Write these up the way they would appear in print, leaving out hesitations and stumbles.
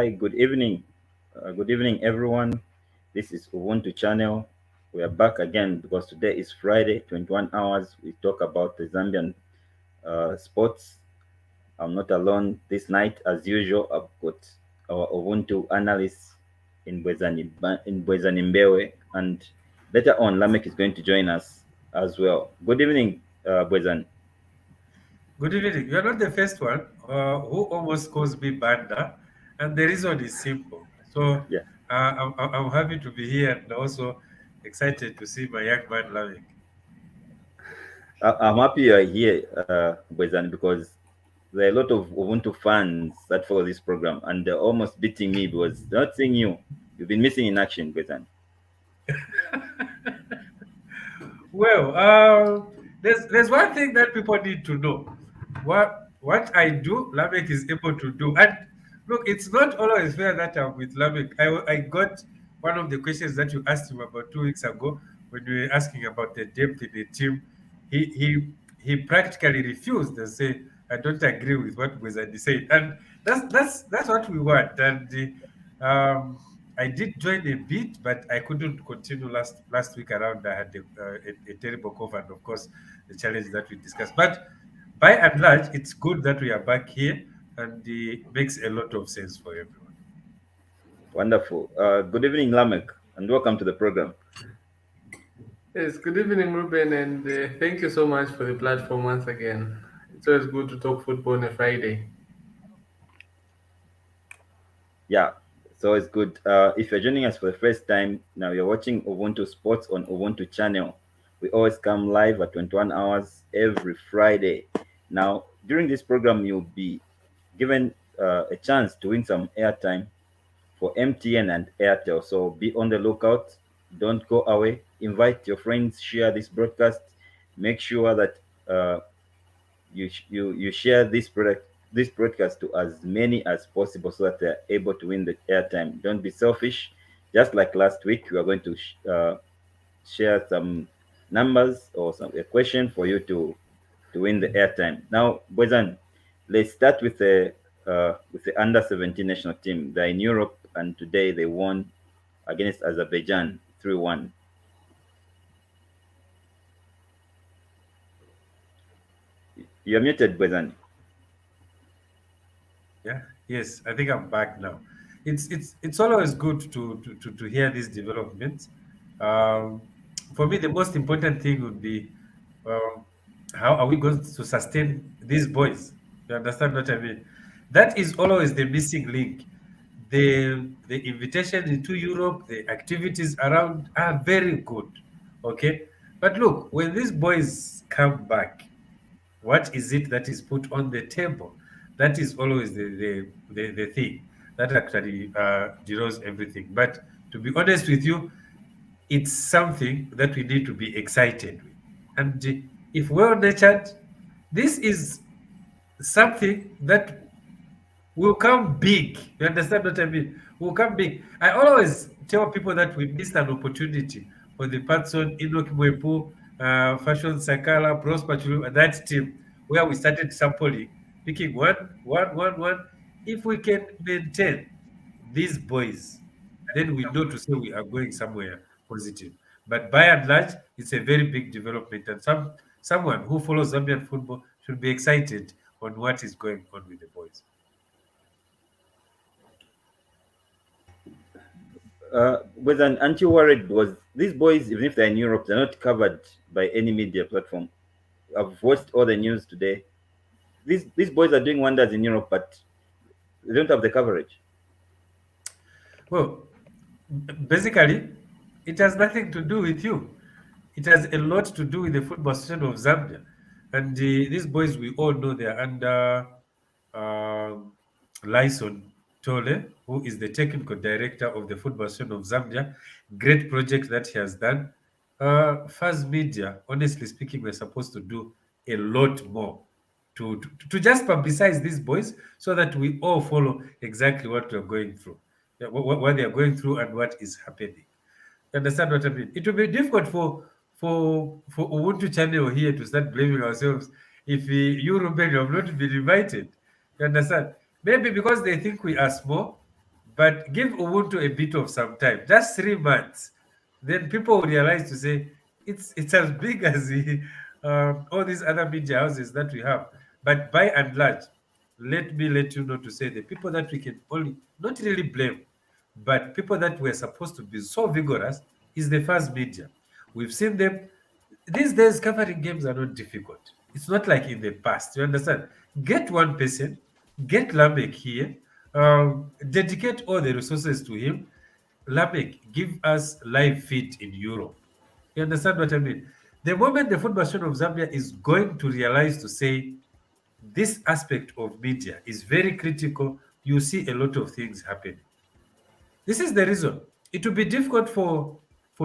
Hi, good evening. Good evening, everyone. This is Ubuntu channel. We are back again because today is Friday, 21 hours. We talk about the Zambian sports. I'm not alone this night. As usual, I've got our Ubuntu analyst in Bwezani Mbewe, and later on, Lameck is going to join us as well. Good evening, Bwezani. Good evening. You are not the first one who almost calls me Banda, and the reason is simple. So Yeah, I'm happy to be here and also excited to see my young man Lameck. I'm happy you are here, Bwezani, because there are a lot of Ubuntu fans that follow this program, and they're almost beating me because they're not seeing you. You've been missing in action, Bwezani. Well, there's one thing that people need to know. What I do, Lameck is able to do. And look, it's not always fair that I'm with Lameck. I got one of the questions that you asked him about 2 weeks ago when we were asking about the depth in the team. He practically refused and say, "I don't agree with what Bwezani said," and that's what we want. And I did join a bit, but I couldn't continue last week around. I had a terrible cough, and of course, the challenge that we discussed. But by and large, it's good that we are back here, and it makes a lot of sense for everyone. Wonderful. Good evening, Lamek, and welcome to the program. Yes, good evening, Reuben, and thank you so much for the platform once again. It's always good to talk football on a Friday. Yeah, so it's good. If you're joining us for the first time, now you're watching Ubuntu Sports on Ubuntu channel. We always come live at 21 hours every Friday. Now, during this program, you'll be given a chance to win some airtime for MTN and Airtel. So be on the lookout. Don't go away. Invite your friends. Share this broadcast. Make sure that you share this broadcast to as many as possible so that they're able to win the airtime. Don't be selfish. Just like last week, we are going to share some numbers or some a question for you to win the airtime. Now, Bwezan, let's start with the under 17 national team. They're in Europe, and today they won against Azerbaijan 3-1. You're muted, Bwezan. Yeah. Yes, I think I'm back now. It's always good to hear these developments. Um, for me, the most important thing would be um, how are we going to sustain these boys? You understand what I mean? That is always the missing link. The invitation into Europe, the activities around are very good. Okay, but look, when these boys come back, what is it that is put on the table? That is always the thing that actually derails everything. But to be honest with you, it's something that we need to be excited with. And if well nurtured, this is something that will come big. You understand what I mean? Will come big. I always tell people that we missed an opportunity for the Patson, Enoch Mwepu, Fashion Sakala, Prosper Chulu, that team where we started sampling, picking one. If we can maintain these boys, then we know to say we are going somewhere positive. But by and large, it's a very big development, and someone who follows Zambian football should be excited on what is going on with the boys. Bwezan, aren't you worried? Because these boys, even if they're in Europe, they're not covered by any media platform. I've watched all the news today. These boys are doing wonders in Europe, but they don't have the coverage. Well, basically, it has nothing to do with you. It has a lot to do with the Football Association of Zambia. And these boys, we all know they are under Lyson Tole, who is the technical director of the Football Association of Zambia. Great project that he has done. Fast Media, honestly speaking, we're supposed to do a lot more to just publicize these boys so that we all follow exactly what we're going through, yeah, what they are going through and what is happening. You understand what I mean? It will be difficult for Ubuntu channel here to start blaming ourselves if you, Reuben, have not been invited. You understand? Maybe because they think we are small, But give Ubuntu a bit of some time, just 3 months, then people will realize to say it's as big as all these other media houses that we have. But by and large, let me let you know to say the people that we can only not really blame, but people that were supposed to be so vigorous is the first media. We've seen them these days. Covering games are not difficult. It's not like in the past. You understand? Get one person, get Lameck here, dedicate all the resources to him. Lameck, give us live feed in Europe. You understand what I mean? The moment the Football Association of Zambia is going to realize to say this aspect of media is very critical, you see a lot of things happening. This is the reason. It will be difficult for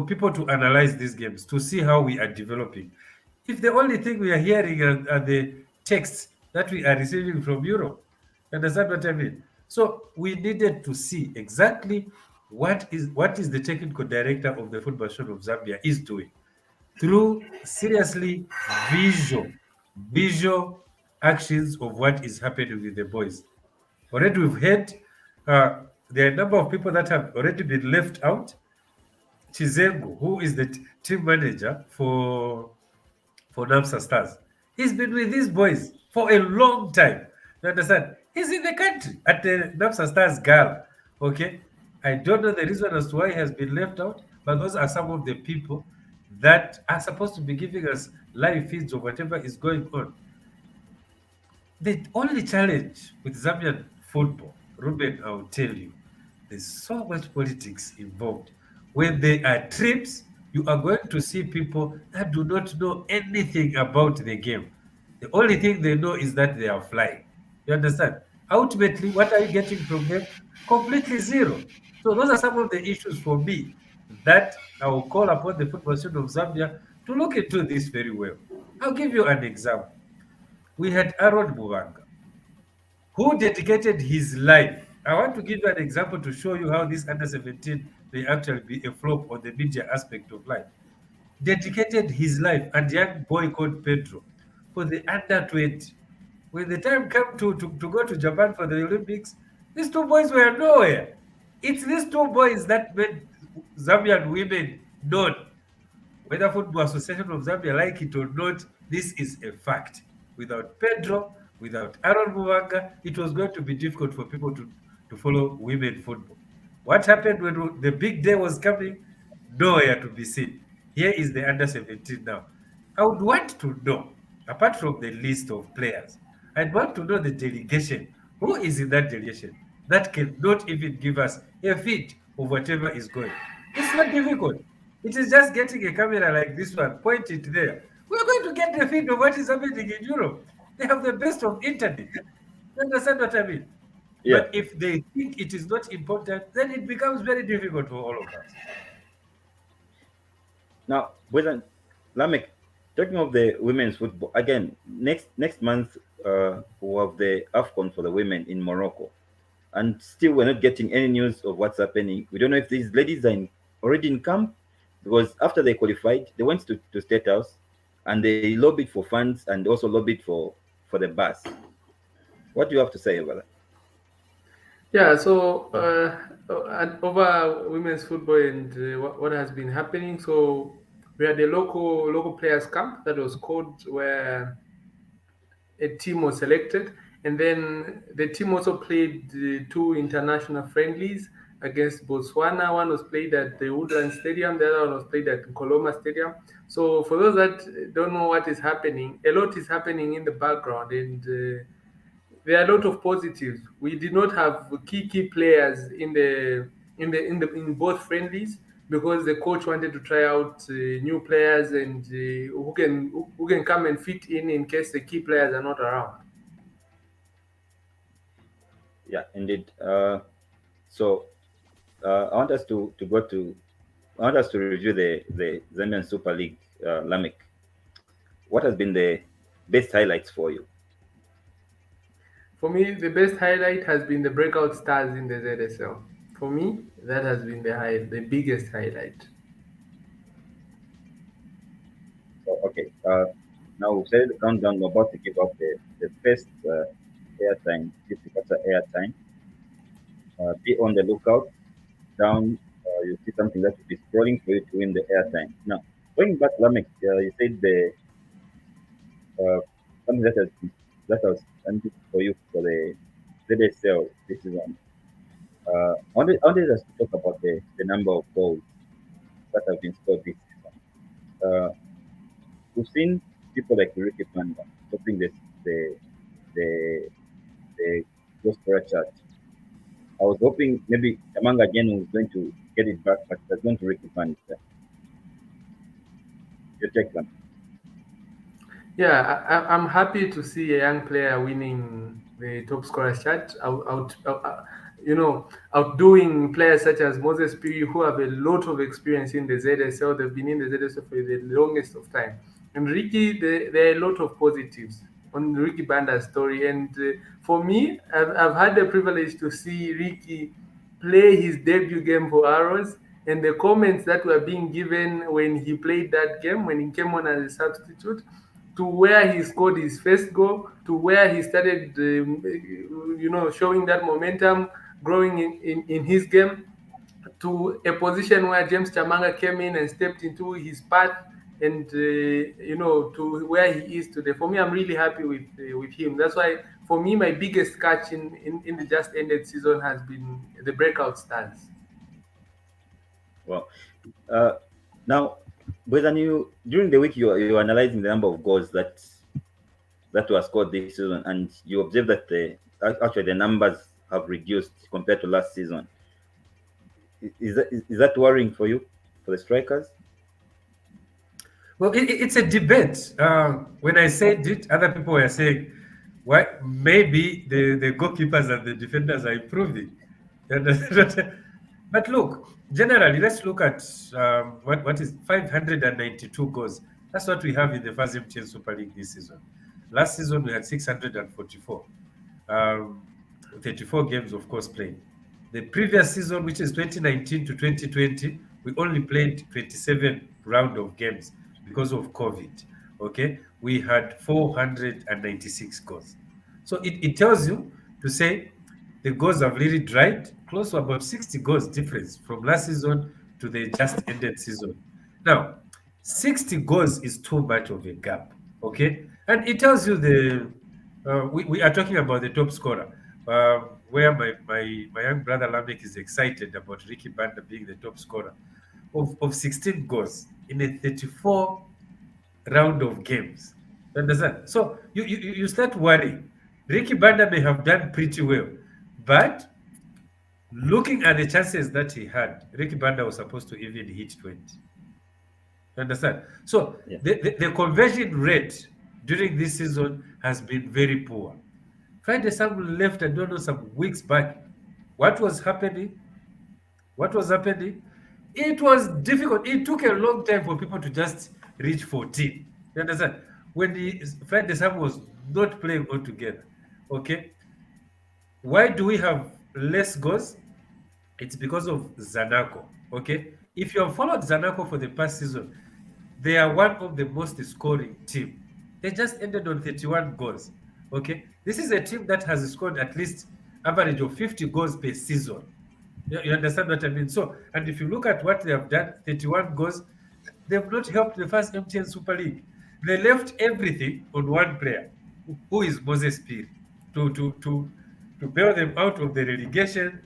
people to analyze these games, to see how we are developing. If the only thing we are hearing are the texts that we are receiving from Europe. Understand what I mean? So we needed to see exactly what is the technical director of the Football Association of Zambia is doing through seriously visual actions of what is happening with the boys. Already we've heard there are a number of people that have already been left out. Chizengo, who is the team manager for NAMSA Stars, he's been with these boys for a long time. You understand? He's in the country at the NAMSA Stars girl. Okay, I don't know the reason as to why he has been left out, but those are some of the people that are supposed to be giving us live feeds of whatever is going on. The only challenge with Zambian football, Ruben, I'll tell you, there's so much politics involved. When there are trips, you are going to see people that do not know anything about the game. The only thing they know is that they are flying. You understand? Ultimately, what are you getting from them? Completely zero. So those are some of the issues for me that I will call upon the Football Association of Zambia to look into this very well. I'll give you an example. We had Aaron Muvanga, who dedicated his life. I want to give you an example to show you how this under 17 may actually be a flop on the media aspect of life. Dedicated his life and young boy called Pedro for the under 20. When the time came to go to Japan for the Olympics, these two boys were nowhere. It's these two boys that made Zambian women known. Whether Football Association of Zambia like it or not, this is a fact. Without Pedro, without Aaron Muvanga, it was going to be difficult for people to follow women football. What happened when the big day was coming? Nowhere to be seen. Here is the under 17 now. I would want to know, apart from the list of players, I'd want to know the delegation. Who is in that delegation that cannot even give us a feed of whatever is going? It's not difficult. It is just getting a camera like this one, point it there. We're going to get the feed of what is happening in Europe. They have the best of internet. You understand what I mean? Yeah. But if they think it is not important, then it becomes very difficult for all of us. Now, Bwezani, Lamek, talking of the women's football again, next month we'll have the AFCON for the women in Morocco, and still we're not getting any news of what's happening. We don't know if these ladies are already in camp, because after they qualified, they went to State House and they lobbied for funds and also lobbied for the bus. What do you have to say about that? Yeah, so over women's football and what has been happening. So we had a local players camp that was called where a team was selected, and then the team also played two international friendlies against Botswana. One was played at the Woodland Stadium, the other one was played at Koloma Stadium. So for those that don't know what is happening, a lot is happening in the background, and there are a lot of positives. We did not have key players in both friendlies because the coach wanted to try out new players and who can come and fit in case the key players are not around. Yeah, indeed. So I want us to go to I want us to review the Zambian Super League, Lamek. What has been the best highlights for you? For me, the best highlight has been the breakout stars in the ZSL. For me, that has been the biggest highlight. So, okay. Now we've set the countdown. We're about to give up the first airtime, 50 airtime. Be on the lookout. Down, you see something that will be scrolling for you to win the airtime. Now, going back, Lameck, you said the something that was intended for you for the ZSL this season. Only just to talk about the number of goals that have been scored this season. Uh, we've seen people like Ricky Panda topping the the the goal scorer chart. I was hoping maybe Amanga again was going to get it back, but that's going to Ricky Panda. Your take, man. Yeah, I'm happy to see a young player winning the top scorer chart, outdoing players such as Moses Piri, who have a lot of experience in the ZSL. They've been in the ZSL for the longest of time. And Ricky, there are a lot of positives on Ricky Banda's story. And for me, I've had the privilege to see Ricky play his debut game for Arrows, and the comments that were being given when he played that game, when he came on as a substitute, to where he scored his first goal, to where he started, showing that momentum, growing in his game, to a position where James Chamanga came in and stepped into his path, and to where he is today. For me, I'm really happy with him. That's why, for me, my biggest catch in the just ended season has been the breakout stars. Well, uh, now, Bwezani, during the week you were analyzing the number of goals that were scored this season, and you observe that actually the numbers have reduced compared to last season. Is that worrying for you, for the strikers? Well, it's a debate. When I said it, other people were saying, "Why? Maybe the goalkeepers and the defenders are improving." But look, generally, let's look at what is 592 goals. That's what we have in the first MTN Super League this season. Last season we had 644. Um, 34 games, of course, played. The previous season, which is 2019 to 2020, we only played 27 round of games because of COVID. Okay, we had 496 goals. So it tells you to say the goals have really dried, close to about 60 goals difference from last season to the just ended season. Now, 60 goals is too much of a gap. Okay, and it tells you we are talking about the top scorer, where my young brother Lameck is excited about Ricky Banda being the top scorer of 16 goals in a 34 round of games. You understand? So you start worrying. Ricky Banda may have done pretty well, but looking at the chances that he had, Ricky Banda was supposed to even hit 20. You understand? So Yeah. the conversion rate during this season has been very poor. Friday Sam left, I don't know, some weeks back. What was happening? What was happening? It was difficult. It took a long time for people to just reach 14. You understand? When the Friday Sam was not playing altogether. Okay. Why do we have less goals? It's because of Zanaco. Okay. If you have followed Zanaco for the past season, they are one of the most scoring team. They just ended on 31 goals. Okay. This is a team that has scored at least average of 50 goals per season. You understand what I mean? So, and if you look at what they have done, 31 goals, they've not helped the first MTN Super League. They left everything on one player, who is Moses Piri, to, to, to, to bail them out of the relegation,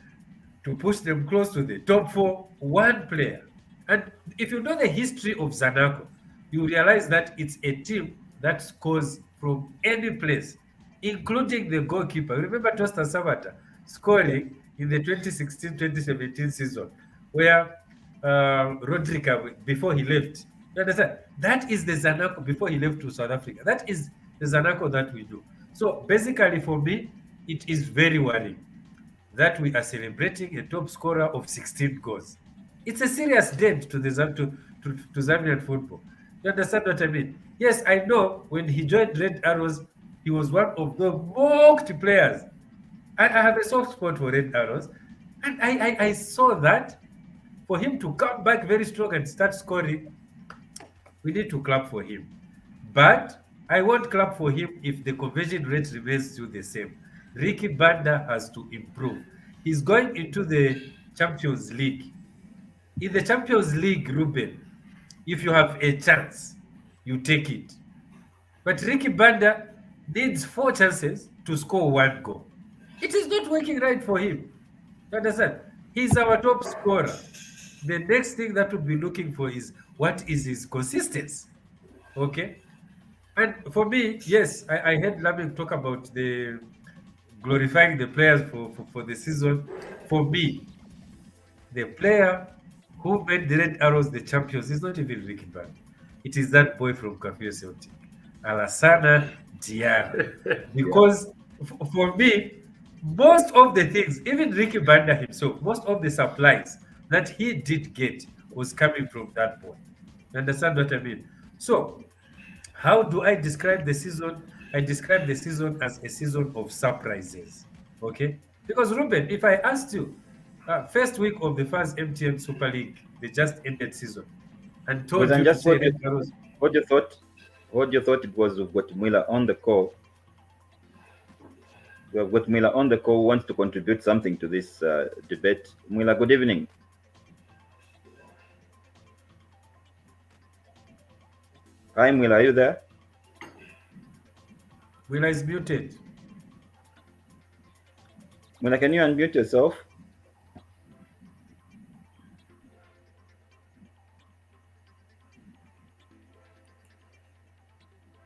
to push them close to the top four, one player. And if you know the history of Zanaco, you realize that it's a team that scores from any place, including the goalkeeper. Remember Tosta Savata Yeah. scoring in the 2016-2017 season, where Rodriga, before he left, you understand? That is the Zanaco before he left to South Africa. That is the Zanaco that we do. So basically, for me, it is very worrying that we are celebrating a top scorer of 16 goals. It's a serious dent to the to Zambian football. You understand what I mean? Yes, I know when he joined Red Arrows, he was one of the mocked players. I have a soft spot for Red Arrows, and I saw that for him to come back very strong and start scoring, we need to clap for him. But I won't clap for him if the conversion rate remains still the same. Ricky Banda has to improve. He's going into the Champions League. In the Champions League, Ruben, if you have a chance, you take it. But Ricky Banda needs 4 chances to score 1 goal. It is not working right for him. You understand? He's our top scorer. The next thing that we'll be looking for is what is his consistency. Okay. And for me, yes, I heard Lameck talk about the glorifying the players for the season. For me, the player who made the Red Arrows the champions is not even Ricky Band. It is that boy from Kafir Celtic, Alassana Diarra. Yeah. Because for me, most of the things, even Ricky Banda himself, most of the supplies that he did get was coming from that boy. You understand what I mean? So, how do I describe the season? I describe the season as a season of surprises. Okay? Because Ruben, if I asked you, first week of the first MTN Super League, the just ended season, and Was told I you to just say Red Arrows, what you thought? What you thought it was we've got Mueller on the call. We have got Mueller on the call who wants to contribute something to this debate. Mueller, good evening. Hi, Mueller, are you there? Willa is muted. Mueller, can you unmute yourself?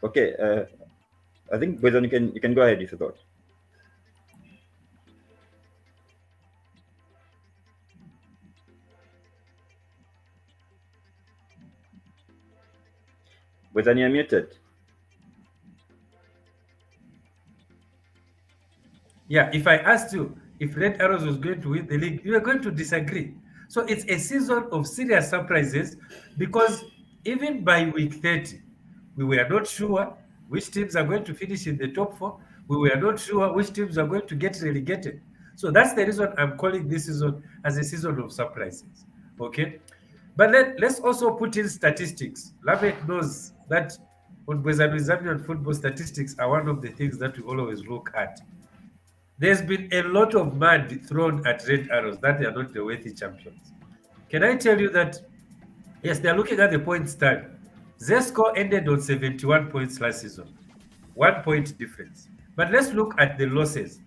Okay, I think Bwezani, you can go ahead with your thought. Bwezani, you're muted. Yeah, if I asked you if Red Arrows was going to win the league, you are going to disagree. So it's a season of serious surprises because even by week 30, we were not sure which teams are going to finish in the top four. We were not sure which teams are going to get relegated. So that's the reason I'm calling this season as a season of surprises. Okay. But let's also put in statistics. Lameck knows that on Bwezani Zambian football, statistics are one of the things that we always look at. There's been a lot of mud thrown at Red Arrows that they are not the worthy champions. Can I tell you that, yes, they're looking at the points tally. Zesco ended on 71 points last season, 1 point difference. But let's look at the losses.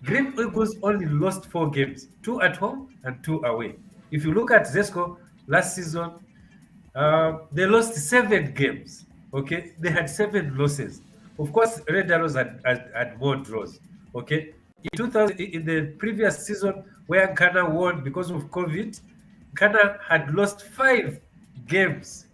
Green Eagles only lost 4 games, 2 at home and 2 away. If you look at Zesco last season, they lost 7 games. Okay, they had 7 losses. Of course, Red Arrows had more draws. Okay, in 2000, in the previous season where Ghana won because of COVID, Ghana had lost 5 games.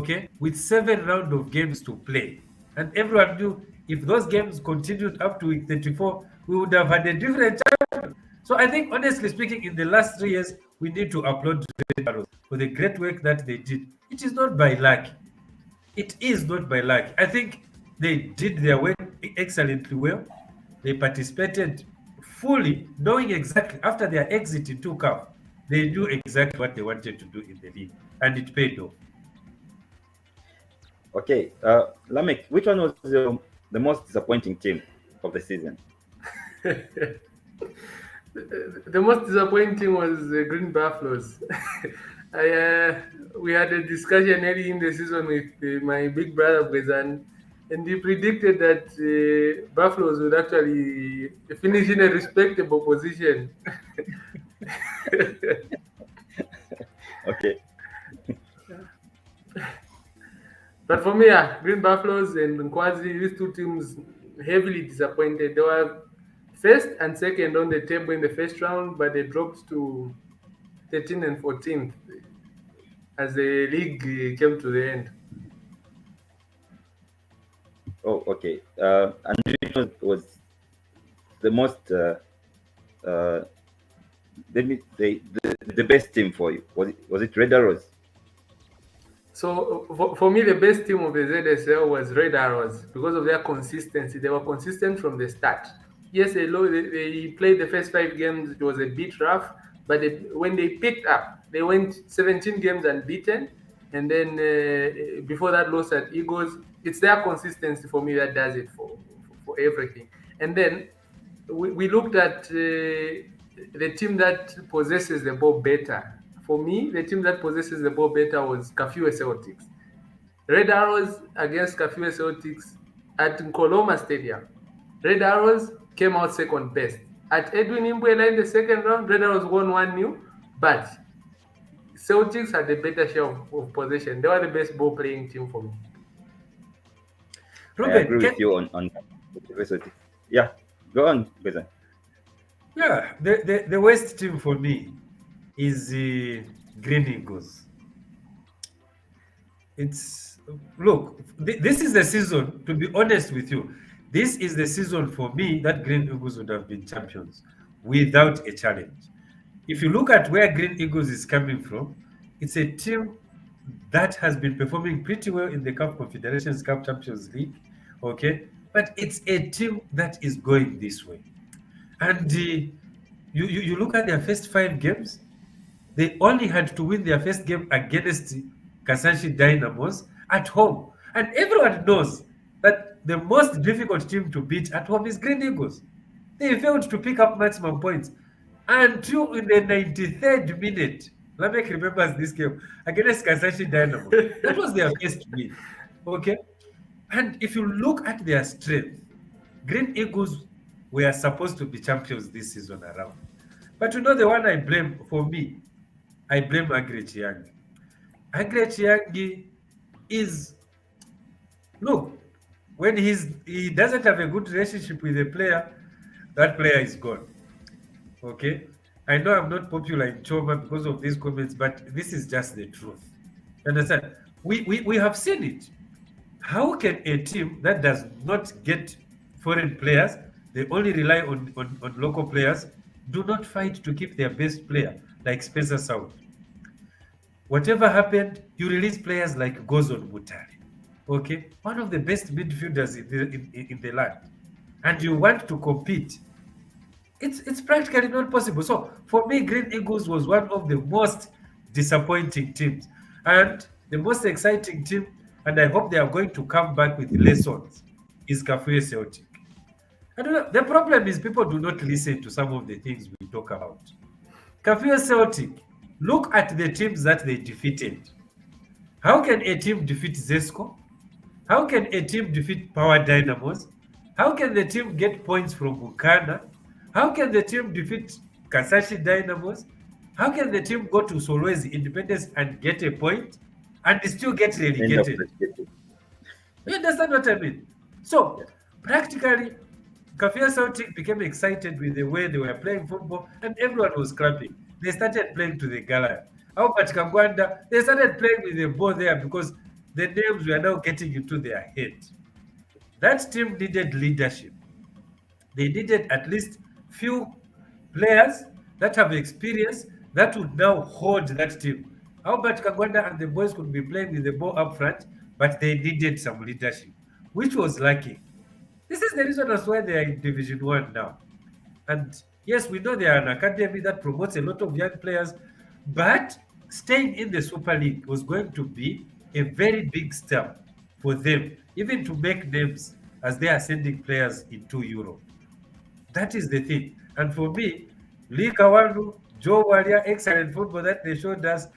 Okay, with 7 rounds of games to play, and everyone knew if those games continued up to week 34, we would have had a different champion. So I think, honestly speaking, in the last 3 years, we need to applaud Red Arrows for the great work that they did. It is not by luck. It is not by luck. I think they did their work excellently well. They participated fully, knowing exactly after their exit into CAF, they knew exactly what they wanted to do in the league, and it paid off. Okay, Lameck, which one was the most disappointing team of the season? The most disappointing was the Green Buffaloes. I, we had a discussion early in the season with my big brother Bwezani, and he predicted that Buffaloes would actually finish in a respectable position. Okay, But for me, yeah, Green Buffaloes and Nkwazi, these two teams heavily disappointed. They were first and second on the table in the first round, but they dropped to 13th and 14th as the league came to the end. oh, okay. And which was the most, uh, let me say, the best team for you? Was it Red Arrows? So for me, the best team of the ZSL was Red Arrows because of their consistency. They were consistent from the start. Yes, they played the first 5 games. It was a bit rough, but when they picked up, they went 17 games unbeaten. And then before that loss at Eagles, it's their consistency for me that does it for everything. And then we looked at the team that possesses the ball better. For me, the team that possesses the ball better was Kafue Celtics. Red Arrows against Kafue Celtics at Nkoloma Stadium. Red Arrows came out second best. At Edwin Imbwela in the second round, Red Arrows won 1-0, but Celtics had a better share of possession. They were the best ball playing team for me. I Reuben, agree with you on diversity. Yeah, go on, Bwezani. yeah, the West team for me is the Green Eagles. It's look, this is the season. To be honest with you, this is the season for me that Green Eagles would have been champions without a challenge. If you look at where Green Eagles is coming from, it's a team that has been performing pretty well in the Cup Confederations Cup Champions League. Okay, but it's a team that is going this way. And you look at their first 5 games, they only had to win their first game against Kasashi Dynamos at home. And everyone knows that the most difficult team to beat at home is Green Eagles. They failed to pick up maximum points until in the 93rd minute. Lameck remembers this game against Kasashi Dynamos. That was their first win. Okay? And if you look at their strength, Green Eagles were supposed to be champions this season around. But you know the one I blame for me, I blame Agret Young. Agret Young is look, when he doesn't have a good relationship with a player, that player is gone. Okay? I know I'm not popular in Choma because of these comments, but this is just the truth. You understand? We have seen it. How can a team that does not get foreign players, they only rely on local players, do not fight to keep their best player like Spencer Sound? Whatever happened, you release players like Gozon Butare, okay, one of the best midfielders in the land, and you want to compete. It's practically not possible. So for me, Green Eagles was one of the most disappointing teams and the most exciting team, and I hope they are going to come back with lessons, is Kafue Celtic. I don't know. The problem is people do not listen to some of the things we talk about. Kafue Celtic, look at the teams that they defeated. How can a team defeat Zesco? How can a team defeat Power Dynamos? How can the team get points from Bukana? How can the team defeat Kasashi Dynamos? How can the team go to Solwezi Independence and get a point and still get End of relegated? the You understand what I mean? So, Yeah. practically, Kafia Celtic became excited with the way they were playing football, and everyone was clapping. They started playing to the Gala. Albert Kangwanda, they started playing with the ball there because the names were now getting into their head. That team needed leadership. They needed at least few players that have experience that would now hold that team. Albert Kagwanda and the boys could be playing with the ball up front, but they needed some leadership, which was lacking. This is the reason as why they are in Division One now. And yes, we know they are an academy that promotes a lot of young players, but staying in the Super League was going to be a very big step for them, even to make names as they are sending players into Europe. That is the thing. And for me, Lee Kawanu, Joe Waria, excellent football that they showed us,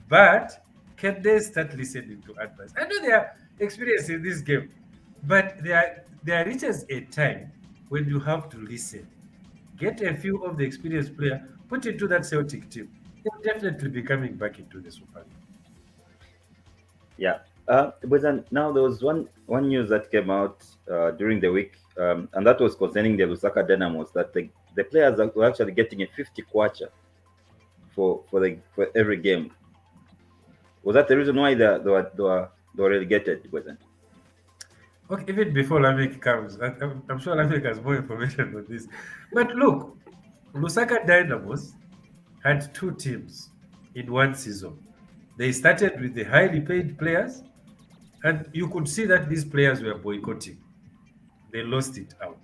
but can they start listening to advice? I know they are experienced in this game, but there reaches a time when you have to listen. Get a few of the experienced players, put into that Celtic team. They'll definitely be coming back into the Super League. Yeah. But then now there was one news that came out during the week, and that was concerning the Lusaka Dynamos that the players were actually getting a 50 kwacha for every game. Was that the reason why they were relegated? But then, Okay, even before Lameck comes, I'm sure Lameck has more information on this. But look, Lusaka Dynamos had two teams in one season. They started with the highly paid players, and you could see that these players were boycotting. They lost it out.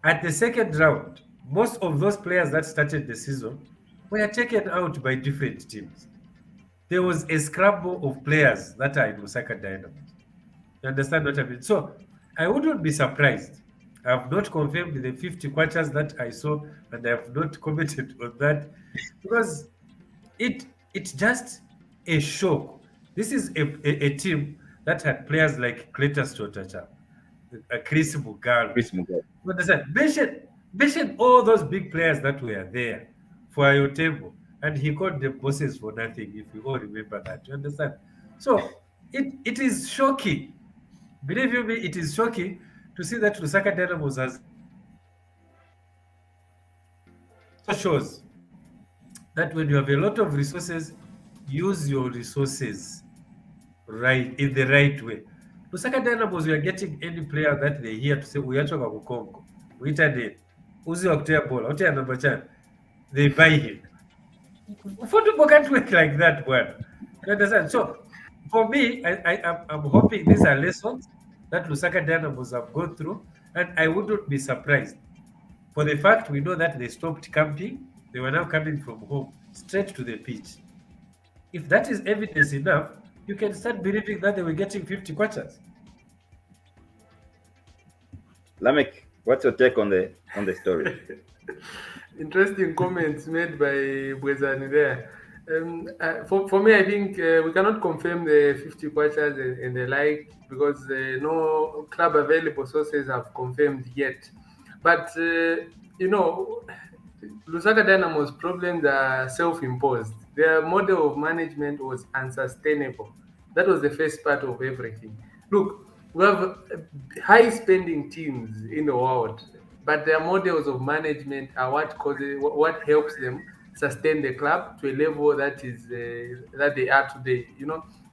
At the second round, most of those players that started the season were taken out by different teams. There was a scramble of players that are in Osaka Dynamos. You understand what I mean? So I wouldn't be surprised. I have not confirmed the 50 quarters that I saw, and I have not commented on that because it it's just a shock. This is a team that had players like Cletus Chotacha, Chris Mugalu. Chris Mugabe. You understand? Mention all those big players that were there for your table, and he called them bosses for nothing. If you all remember that, you understand? So it is shocking. Believe you me, it is shocking to see that Lusaka Dynamos has also shows that when you have a lot of resources, use your resources right in the right way. Lusaka Dynamos, we are getting any player that they hear to say we actually go Congo, we internet, Uzi Octea Ball, Octea number chan, they buy him. Football can't work like that, one. You understand? So for me, I'm hoping these are lessons that Lusaka Dynamos have gone through, and I wouldn't be surprised. For the fact we know that they stopped camping, they were now coming from home straight to the pitch. If that is evidence enough, you can start believing that they were getting 50 quarters. Lameck, what's your take on the story? Interesting comments made by Bwezani there. For me, I think we cannot confirm the 50 quarters and the like because no club available sources have confirmed yet. But, you know, Lusaka Dynamo's problems are self imposed. Their model of management was unsustainable. That was the first part of everything. Look, we have high spending teams in the world, but their models of management are what helps them sustain the club to a level that is that they are today.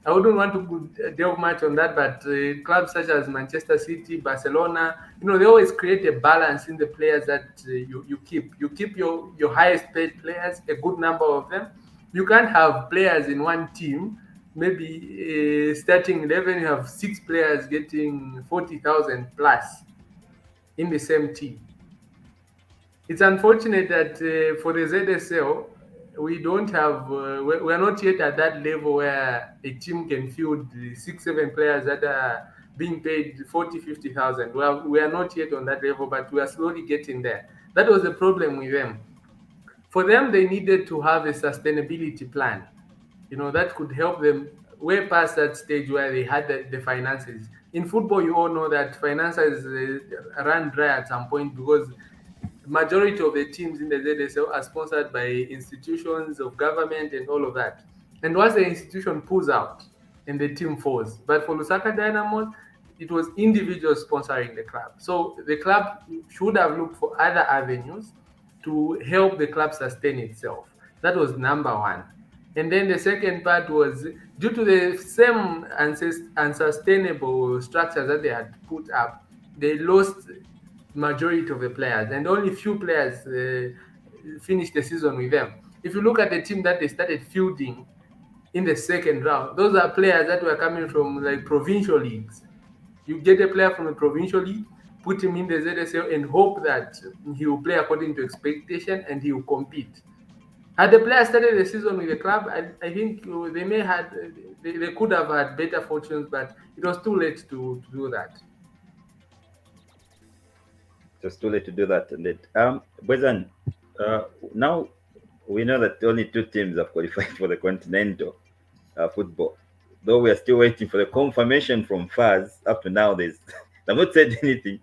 I wouldn't want to delve much on that, but clubs such as Manchester City, Barcelona, they always create a balance in the players that you keep. You keep your highest paid players, a good number of them. You can't have players in one team. Maybe starting 11, you have six players getting 40,000 plus in the same team. It's unfortunate that for the ZSL, we don't have, we're not yet at that level where a team can field the 6, 7 players that are being paid 40, 50,000. Well, we are not yet on that level, but we are slowly getting there. That was the problem with them. For them, they needed to have a sustainability plan, that could help them way past that stage where they had the finances. In football, you all know that finances run dry at some point because majority of the teams in the ZSL are sponsored by institutions of government and all of that. And once the institution pulls out and the team falls, but for Lusaka Dynamos, it was individuals sponsoring the club. So the club should have looked for other avenues to help the club sustain itself. That was number one. And then the second part was due to the same unsustainable structures that they had put up, they lost majority of the players, and only few players finished the season with them. If you look at the team that they started fielding in the second round, those are players that were coming from like provincial leagues. You get a player from a provincial league, put him in the ZSL, and hope that he will play according to expectation and he will compete. Had the player started the season with the club, I think they could have had better fortunes, but it was too late to do that. Just too late to do that. And it, Bwezan, now we know that only two teams have qualified for the continental football. Though we are still waiting for the confirmation from FAS. Up to now, there's I've not said anything.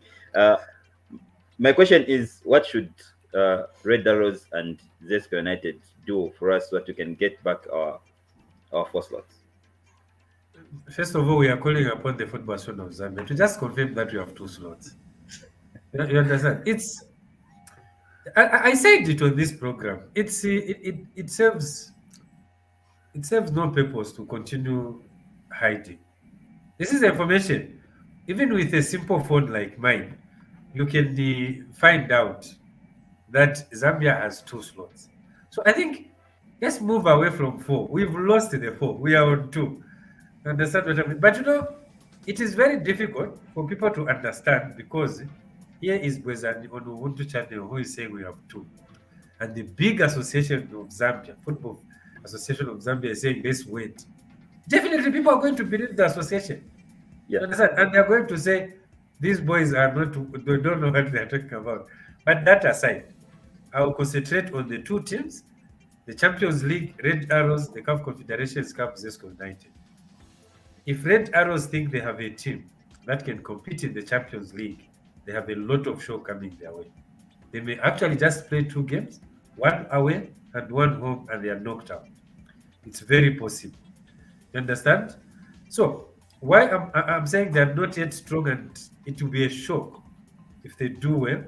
My question is, what should Red Arrows and Zesco United do for us so that we can get back our 4 slots? First of all, we are calling upon the Football Association of Zambia to just confirm that we have 2 slots. You understand? I said it on this program. It serves no purpose to continue hiding. This is information. Even with a simple phone like mine, you can find out that Zambia has 2 slots. So I think let's move away from 4. We've lost the 4. We are on 2. Understand what I mean? But it is very difficult for people to understand because here is Bwezani on Ubuntu channel who is saying we have 2. And the big association of Zambia, Football Association of Zambia, is saying let's wait. Definitely people are going to believe the association. Yeah. You understand? And they're going to say These boys are not, they don't know what they're talking about. But that aside, I'll concentrate on the two teams, the Champions League, Red Arrows, the CAF Confederations Cup, Zesco United. If Red Arrows think they have a team that can compete in the Champions League, they have a lot of show coming their way. They may actually just play two games, one away and one home, and they are knocked out. It's very possible. You understand? So, why I'm saying they're not yet strong and it will be a shock if they do well.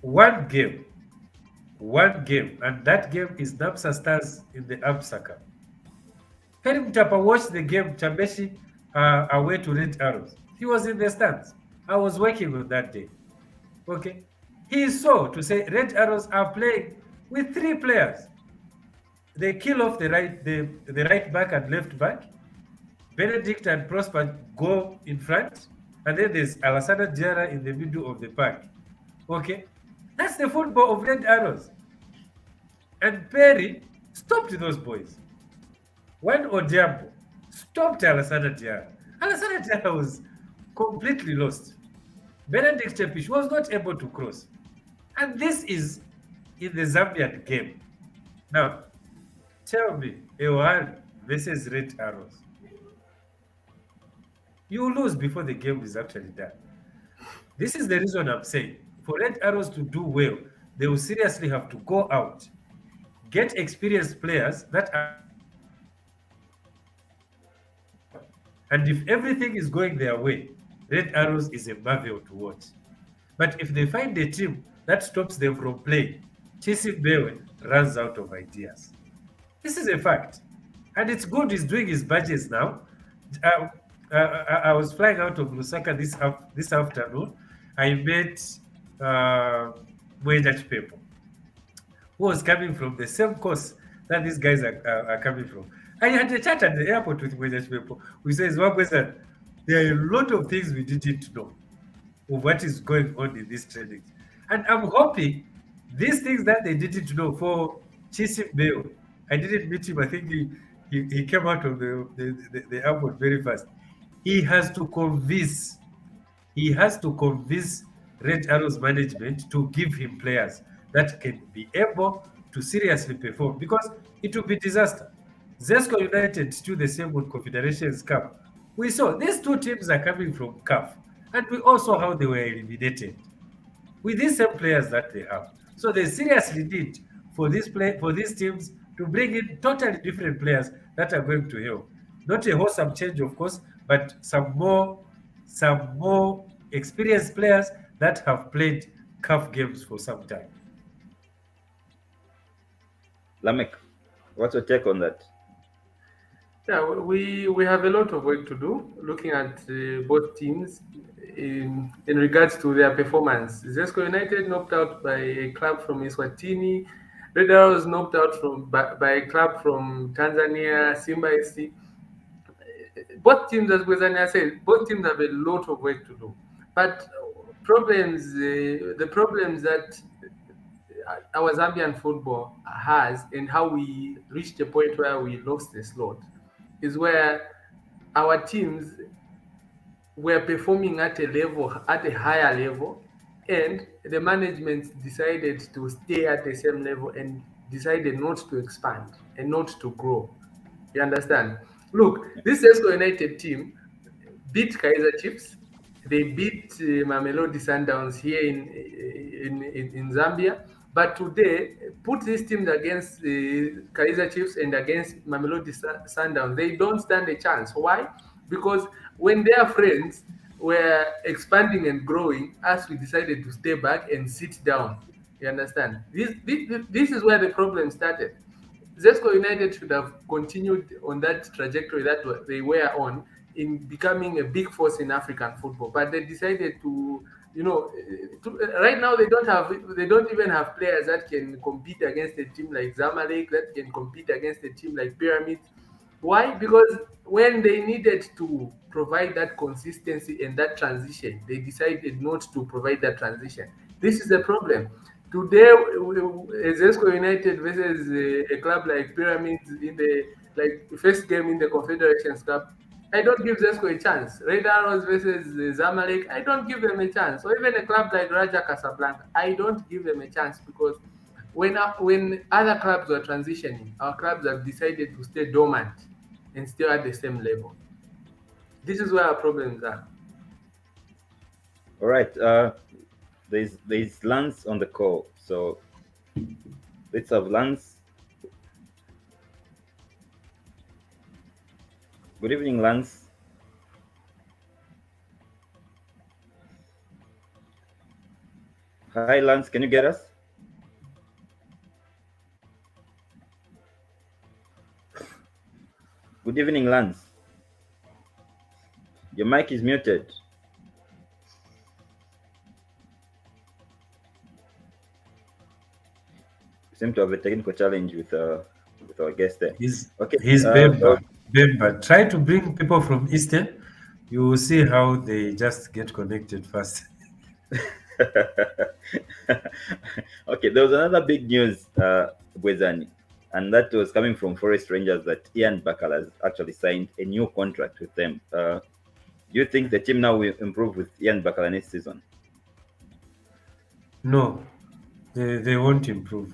One game, one game, and that game is Namsa Stars in the Absaka. Harry Mtapa watched the game Chambeshi away to Red Arrows. He was in the stands. I was working on that day. Okay. He saw to say Red Arrows are playing with three players. They kill off the right back and left back. Benedict and Prosper go in front, and then there's Alassana Diarra in the middle of the pack. Okay, that's the football of Red Arrows. And Perry stopped those boys. When Odiambo stopped Alassana Diarra, Alassana Diarra was completely lost. Benedict Chepish was not able to cross. And this is in the Zambian game. Now, tell me, Ewari versus Red Arrows. You lose before the game is actually done. This is the reason I'm saying for Red Arrows to do well, they will seriously have to go out, get experienced players that are going to help them perform. And if everything is going their way, Red Arrows is a marvel to watch. But if they find a team that stops them from playing, Chisi Bewe runs out of ideas. This is a fact. And it's good he's doing his badges now. Uh, I was flying out of Lusaka this afternoon. I met Bwezani people who was coming from the same course that these guys are coming from. I had a chat at the airport with Bwezani people. We says, well, Bwezani, there are a lot of things we didn't know of what is going on in these trainings. And I'm hoping these things that they didn't know for Chisim Beo. I didn't meet him. I think he came out of the airport very fast. He has to convince Red Arrows management to give him players that can be able to seriously perform because it will be disaster. Zesco United still the same with Confederations Cup. We saw these two teams are coming from CAF, and we also how they were eliminated with these same players that they have. So they seriously need for these teams to bring in totally different players that are going to help. Not a wholesome change, of course, but some more experienced players that have played CAF games for some time. Lameck, what's your take on that? Yeah, we have a lot of work to do looking at both teams in regards to their performance. Zesco United knocked out by a club from Eswatini. Red Arrows knocked out by a club from Tanzania, Simba SC. Both teams, as Bwezani said, both teams have a lot of work to do. But the problems that our Zambian football has and how we reached a point where we lost the slot is where our teams were performing at a higher level, and the management decided to stay at the same level and decided not to expand and not to grow. You understand? Look, this Zesco United team beat Kaiser Chiefs. They beat Mamelodi Sundowns here in Zambia. But today, put these teams against Kaiser Chiefs and against Mamelodi Sundowns, they don't stand a chance. Why? Because when their friends were expanding and growing, us we decided to stay back and sit down. You understand? This is where the problem started. Zesco United should have continued on that trajectory that they were on in becoming a big force in African football, but they decided to, right now they don't even have players that can compete against a team like Zamalek, that can compete against a team like Pyramids. Why? Because when they needed to provide that consistency and that transition, they decided not to provide that transition. This is the problem. Today, Zesco United versus a club like Pyramids in the first game in the Confederations Cup, I don't give Zesco a chance. Red Arrows versus Zamalek, I don't give them a chance. Or even a club like Raja Casablanca, I don't give them a chance because when other clubs were transitioning, our clubs have decided to stay dormant and still at the same level. This is where our problems are. All right. There's Lance on the call, so let's have Lance. Good evening, Lance. Hi, Lance. Can you get us? Good evening, Lance. Your mic is muted. We seem to have a technical challenge with our guest there. Okay. He's Bemba. Bemba. Try to bring people from Eastern. You will see how they just get connected fast. Okay, there was another big news, Bwezani, and that was coming from Forest Rangers that Ian Bakal has actually signed a new contract with them. Do you think the team now will improve with Ian Bakal next season? No, they won't improve.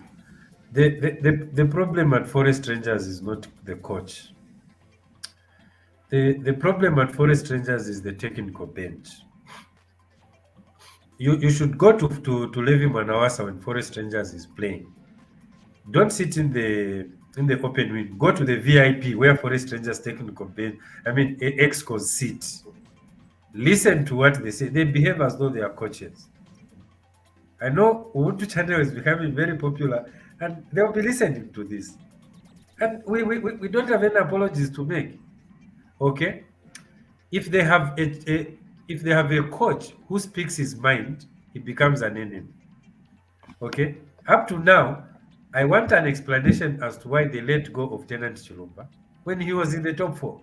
The problem at Forest Rangers is not the coach. The problem at Forest Rangers is the technical bench. You should go to Levi Manawasa when Forest Rangers is playing. Don't sit in the open wing. Go to the VIP where Forest Rangers technical bench. I mean, excos sit. Listen to what they say. They behave as though they are coaches. I know Ubuntu channel is becoming very popular, and they'll be listening to this. And we don't have any apologies to make. Okay, if they have if they have a coach who speaks his mind, he becomes an enemy. Okay, up to now, I want an explanation as to why they let go of Tenant Chilumba when he was in the top four.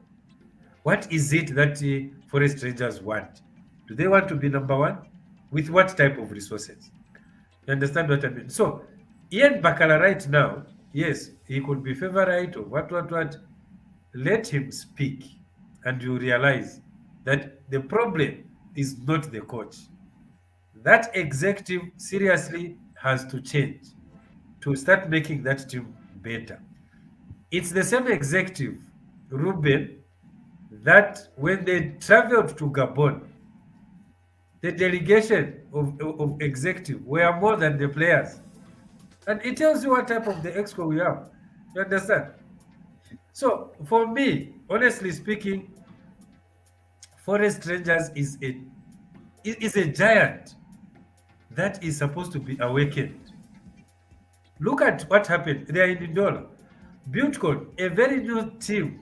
What is it that Forest Rangers want? Do they want to be number one? With what type of resources? You understand what I mean? So, Ian Bakala right now, yes, he could be favorite or what. Let him speak, and you realize that the problem is not the coach. That executive seriously has to change to start making that team better. It's the same executive, Reuben, that when they traveled to Gabon, the delegation of executive were more than the players. And it tells you what type of the exco we have. You understand? So for me, honestly speaking, Forest Rangers is a giant that is supposed to be awakened. Look at what happened. They are in Indola. Buildcon, a very new team.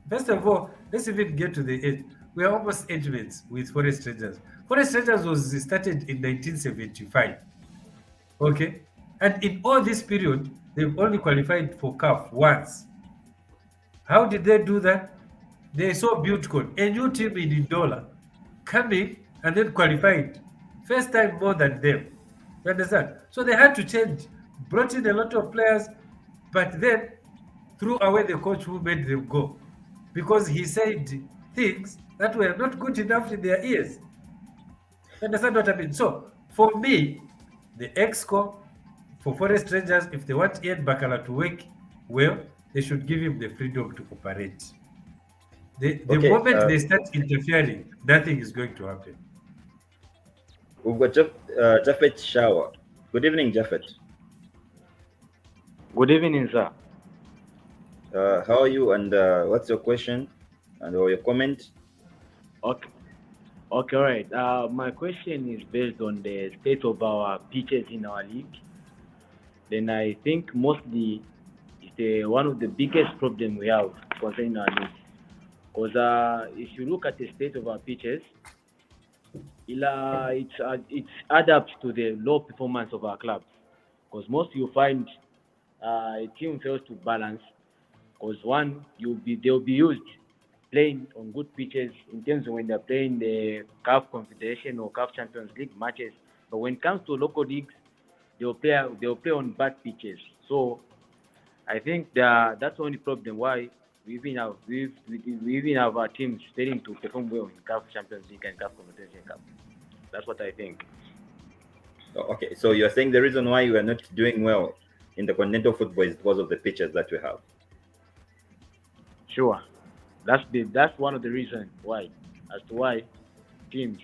First of all, let's even get to the end. We are almost 8 mates with Forest Rangers. Forest Rangers was started in 1975. Okay? And in all this period, they've only qualified for CAF once. How did they do that? They saw Buildcon, a new team in Indola, coming and then qualified. First time more than them. You understand? So they had to change, brought in a lot of players, but then threw away the coach who made them go because he said things that were not good enough in their ears. You understand what I mean? So for me, the EXCO for Forest Rangers, if they want Ian Bakala to work well, they should give him the freedom to operate. The Okay, moment they start interfering, nothing is going to happen. we've got Japhet Shower. Good evening, Japhet. Good evening, sir. How are you, and what's your question and or your comment? Okay, okay, all right. My question is based on the state of our pitches in our league. Then I think mostly it's one of the biggest problem we have concerning our league. Because if you look at the state of our pitches, it's adapts to the low performance of our clubs. Because most you find a team fails to balance. Because one, they'll be used playing on good pitches in terms of when they're playing the CAF Confederation or CAF Champions League matches. But when it comes to local leagues, they'll play on bad pitches. So I think that's the only problem why We even have our teams failing to perform well in CAF Champions League and CAF Confederation Cup. That's what I think. Okay, so you're saying the reason why you are not doing well in the continental football is because of the pitches that we have. Sure, that's one of the reasons why, as to why teams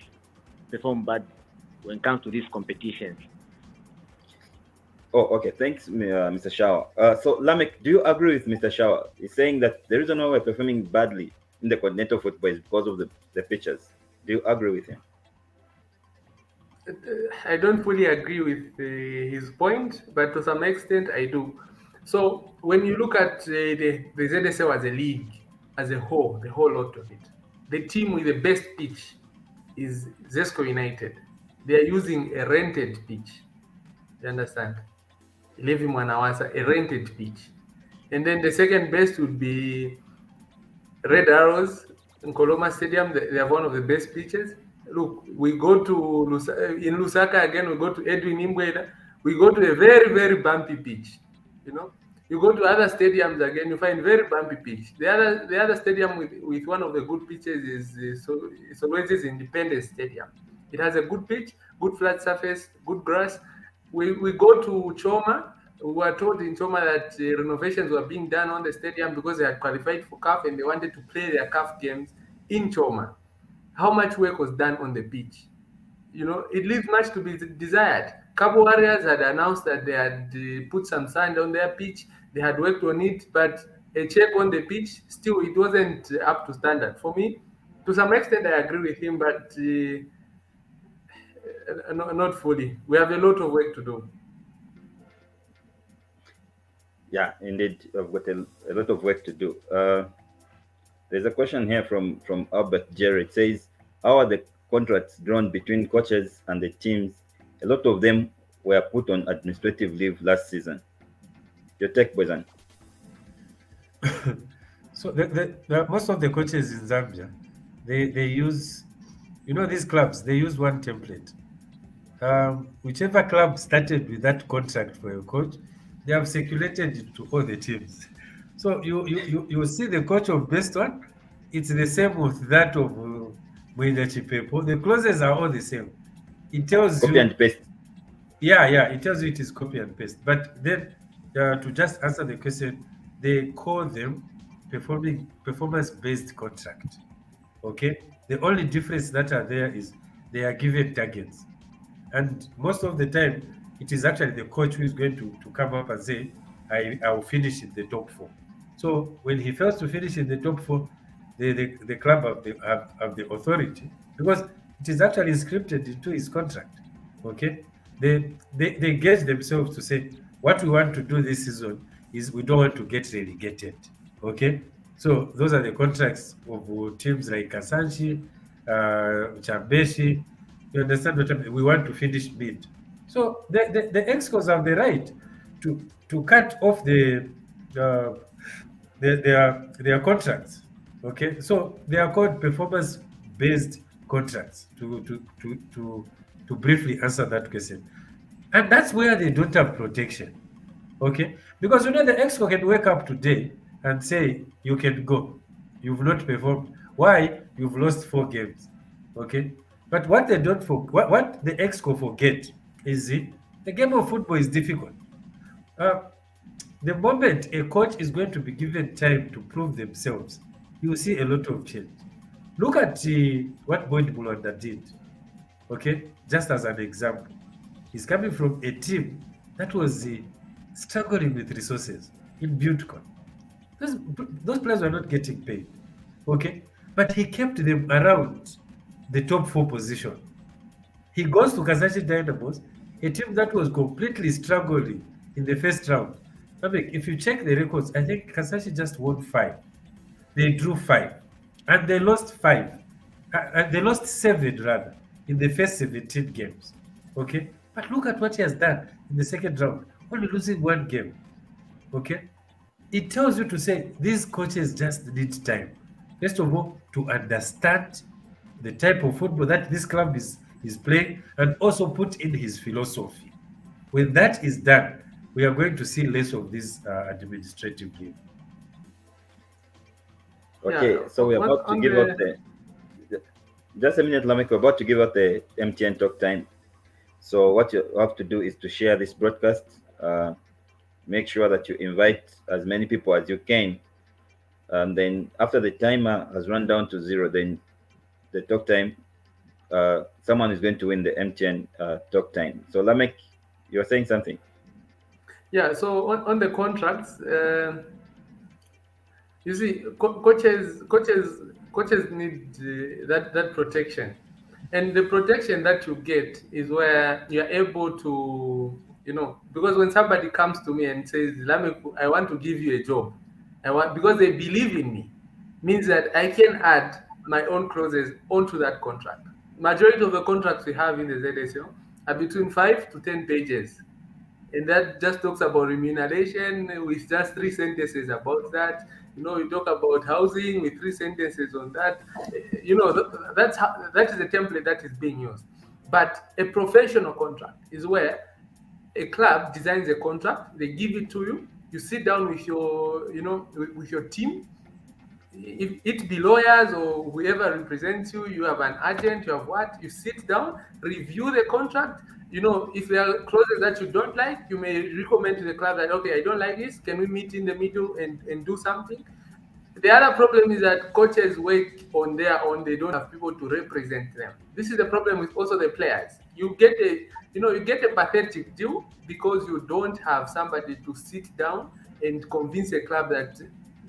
perform bad when it comes to these competitions. Oh, okay. Thanks, Mr. Shaw. So, Lameck, do you agree with Mr. Shaw? He's saying that the reason why we're performing badly in the continental football is because of the pitches. Do you agree with him? I don't fully agree with his point, but to some extent I do. So when you look at the ZSL as a league, as a whole, the whole lot of it, the team with the best pitch is Zesco United. They are using a rented pitch. You understand? Levi Mwanawasa, a rented pitch. And then the second best would be Red Arrows in Koloma Stadium. They have one of the best pitches. Look, we go to in Lusaka again. We go to Edwin Imbweda. We go to a very, very bumpy pitch. You know, you go to other stadiums again, you find very bumpy pitch. The other stadium with one of the good pitches is Solwez's Independence Stadium. It has a good pitch, good flat surface, good grass. We go to Choma. We were told in Choma that renovations were being done on the stadium because they had qualified for CAF and they wanted to play their CAF games in Choma. How much work was done on the pitch? It leaves much to be desired. Cabo Warriors had announced that they had put some sand on their pitch. They had worked on it, but a check on the pitch, still, it wasn't up to standard. For me, to some extent, I agree with him, but not fully. We have a lot of work to do. Yeah, indeed, I've got a lot of work to do. There's a question here from Albert Jerry. It says, "How are the contracts drawn between coaches and the teams? A lot of them were put on administrative leave last season." Your take, Bwezani. So most of the coaches in Zambia, they use, these clubs, they use one template. Whichever club started with that contract for a coach, they have circulated it to all the teams. So you see the coach of best one, it's the same with that of Mwenda Chipepo. The clauses are all the same. It tells Copy you, and paste. yeah, it tells you it is copy and paste. But then to just answer the question, they call them performance-based contract. Okay, the only difference that are there is they are given targets. And most of the time, it is actually the coach who is going to come up and say, I will finish in the top four. So when he fails to finish in the top four, the club have the authority, because it is actually scripted into his contract. Okay? They gauge themselves to say, what we want to do this season is we don't want to get relegated. Okay? So those are the contracts of teams like Kasanshi, Chambeshi. You understand what I mean? We want to finish mid. So the excos have the right to cut off their contracts. Okay, so they are called performance-based contracts. To briefly answer that question, and that's where they don't have protection. Okay, because the exco can wake up today and say you can go. You've not performed. Why? You've lost 4 games. Okay, but what they don't what the exco forget is the game of football is difficult. Uh, the moment a coach is going to be given time to prove themselves, you will see a lot of change. Look at what Boyd Bulanda did. Okay, just as an example, he's coming from a team that was struggling with resources in Butcon. Those players were not getting paid. Okay, but he kept them around the top 4 position. He goes to Kasashi Dynamos, a team that was completely struggling in the first round. I mean, if you check the records, I think Kasashi just won 5. They drew 5, and they lost 5. And they lost 7 rather in the first 17 games. Okay, but look at what he has done in the second round, only losing 1 game. Okay, it tells you to say these coaches just need time. First of all, to understand the type of football that this club is playing, and also put in his philosophy. When that is done, we are going to see less of this administrative leave. Yeah, Okay, so we're about to on give out the the just a minute, Lameck. We're about to give out the MTN talk time. So what you have to do is to share this broadcast. Make sure that you invite as many people as you can, and then after the timer has run down to zero, then the talk time, someone is going to win the MTN talk time. So Lameck, you're saying something. yeah, so on the contracts, you see, coaches need that protection, and the protection that you get is where you are able to, because when somebody comes to me and says, "Lameck, I want to give you a job," I want because they believe in me, means that I can add my own clauses onto that contract. Majority of the contracts we have in the ZSO are between 5 to 10 pages, and that just talks about remuneration with just 3 sentences about that. You talk about housing with 3 sentences on that. That is the template that is being used. But a professional contract is where a club designs a contract, they give it to you, you sit down with your with your team, if it be lawyers or whoever represents you, you have an agent, you have what, you sit down, review the contract. If there are clauses that you don't like, you may recommend to the club that, okay, I don't like this, can we meet in the middle and do something? The other problem is that coaches work on their own. They don't have people to represent them. This is the problem with also the players. You get a pathetic deal because you don't have somebody to sit down and convince a club that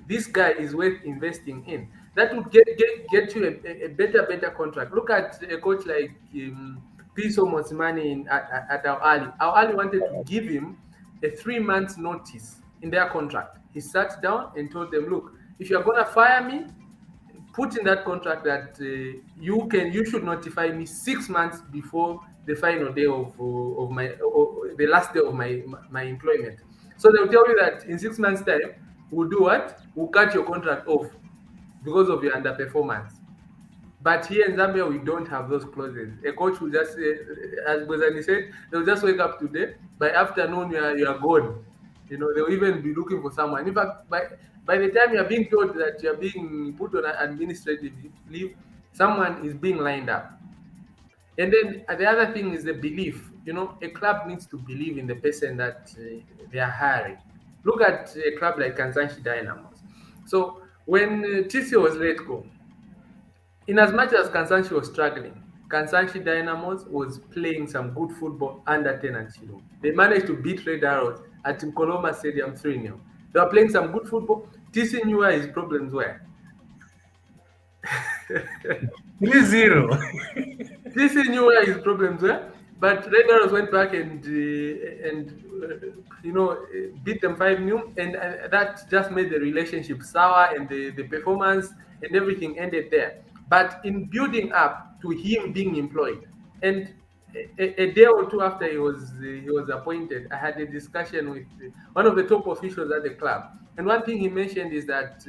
this guy is worth investing in. That would get you a better contract. Look at a coach like Piso Mosimani at Al Ali. Al Ali wanted to give him a 3 months notice in their contract. He sat down and told them, look, if you're gonna fire me, put in that contract that you should notify me 6 months before the final day of my the last day of my employment. So they'll tell you that in 6 months' time, we'll do what? We'll cut your contract off because of your underperformance. But here in Zambia, we don't have those clauses. A coach will just say, as Bwezani said, they'll just wake up today. By afternoon, you are gone. They'll even be looking for someone. In fact, by the time you're being told that you're being put on administrative leave, someone is being lined up. And then the other thing is the belief. A club needs to believe in the person that they are hiring. Look at a club like Kansanshi Dynamos. So when TC was let go, in as much as Kansanshi was struggling, Kansanshi Dynamos was playing some good football under Tenant Chilo. They managed to beat Red Arrows at Nkoloma Stadium 3-0. They were playing some good football. TC knew where his problems were. 3-0. TC knew where his problems were, but Red Arrows went back and beat them 5-0, and that just made the relationship sour, and the performance and everything ended there. But in building up to him being employed, and a day or two after he was appointed, I had a discussion with one of the top officials at the club, and one thing he mentioned is that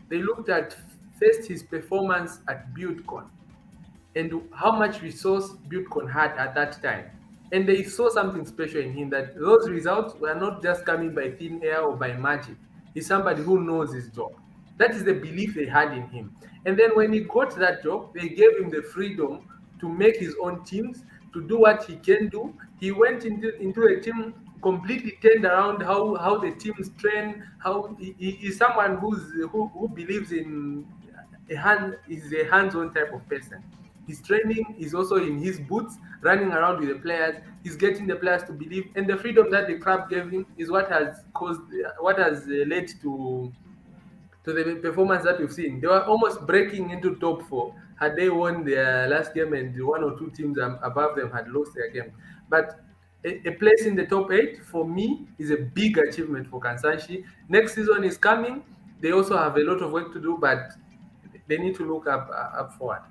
they looked at first his performance at BuildCon and how much resource BuildCon had at that time. And they saw something special in him, that those results were not just coming by thin air or by magic. He's somebody who knows his job. That is the belief they had in him. And then when he got that job, they gave him the freedom to make his own teams, to do what he can do. He went into a team completely turned around how the teams train, how he is someone who believes in is a hands-on type of person. His training is also in his boots, running around with the players. He's getting the players to believe, and the freedom that the club gave him is what has led to the performance that we've seen. They were almost breaking into top four had they won their last game, and one or two teams above them had lost their game. But a place in the top eight for me is a big achievement for Kansanshi. Next season is coming. They also have a lot of work to do, but they need to look up forward.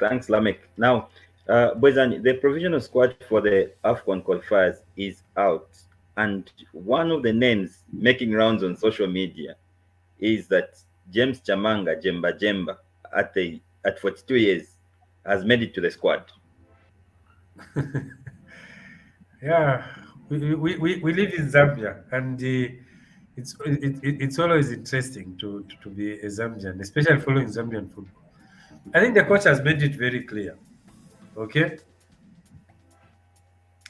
Thanks, Lameck. Now, Bwezani, the provisional squad for the AFCON qualifiers is out, and one of the names making rounds on social media is that James Chamanga Jemba Jemba at 42 years has made it to the squad. Yeah, we live in Zambia, and It's always interesting to be a Zambian, especially following Zambian football. I think the coach has made it very clear. Okay,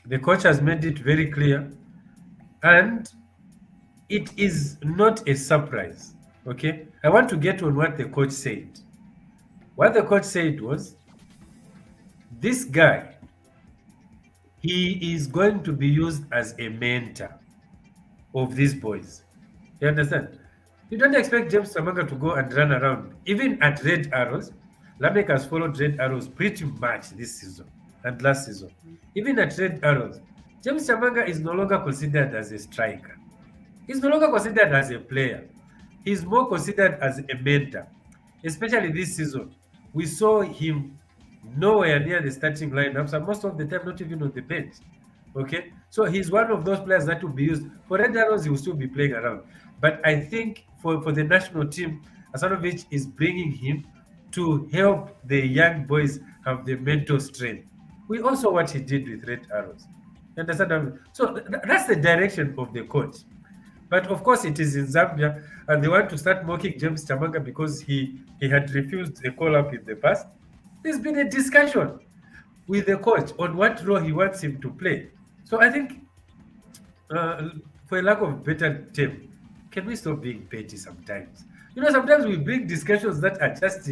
the coach has made it very clear, and it is not a surprise. Okay, I want to get on what the coach said. What the coach said was, this guy, he is going to be used as a mentor of these boys. You understand? You don't expect James Samanga to go and run around. Even at Red Arrows, Lameck has followed Red Arrows pretty much this season and last season. Even at Red Arrows, James Samanga is no longer considered as a striker. He's no longer considered as a player. He's more considered as a mentor. Especially this season, we saw him nowhere near the starting lineups, and most of the time not even on the bench. Okay, so he's one of those players that will be used for Red Arrows. He will still be playing around, but I think for the national team, Asanovic is bringing him to help the young boys have the mental strength. We also what he did with Red Arrows. You understand? So that's the direction of the coach. But of course, it is in Zambia, and they want to start mocking James Chamanga because he had refused a call up in the past. There's been a discussion with the coach on what role he wants him to play. So I think, uh, for a lack of better term, can we stop being petty sometimes? Sometimes we bring discussions that are just.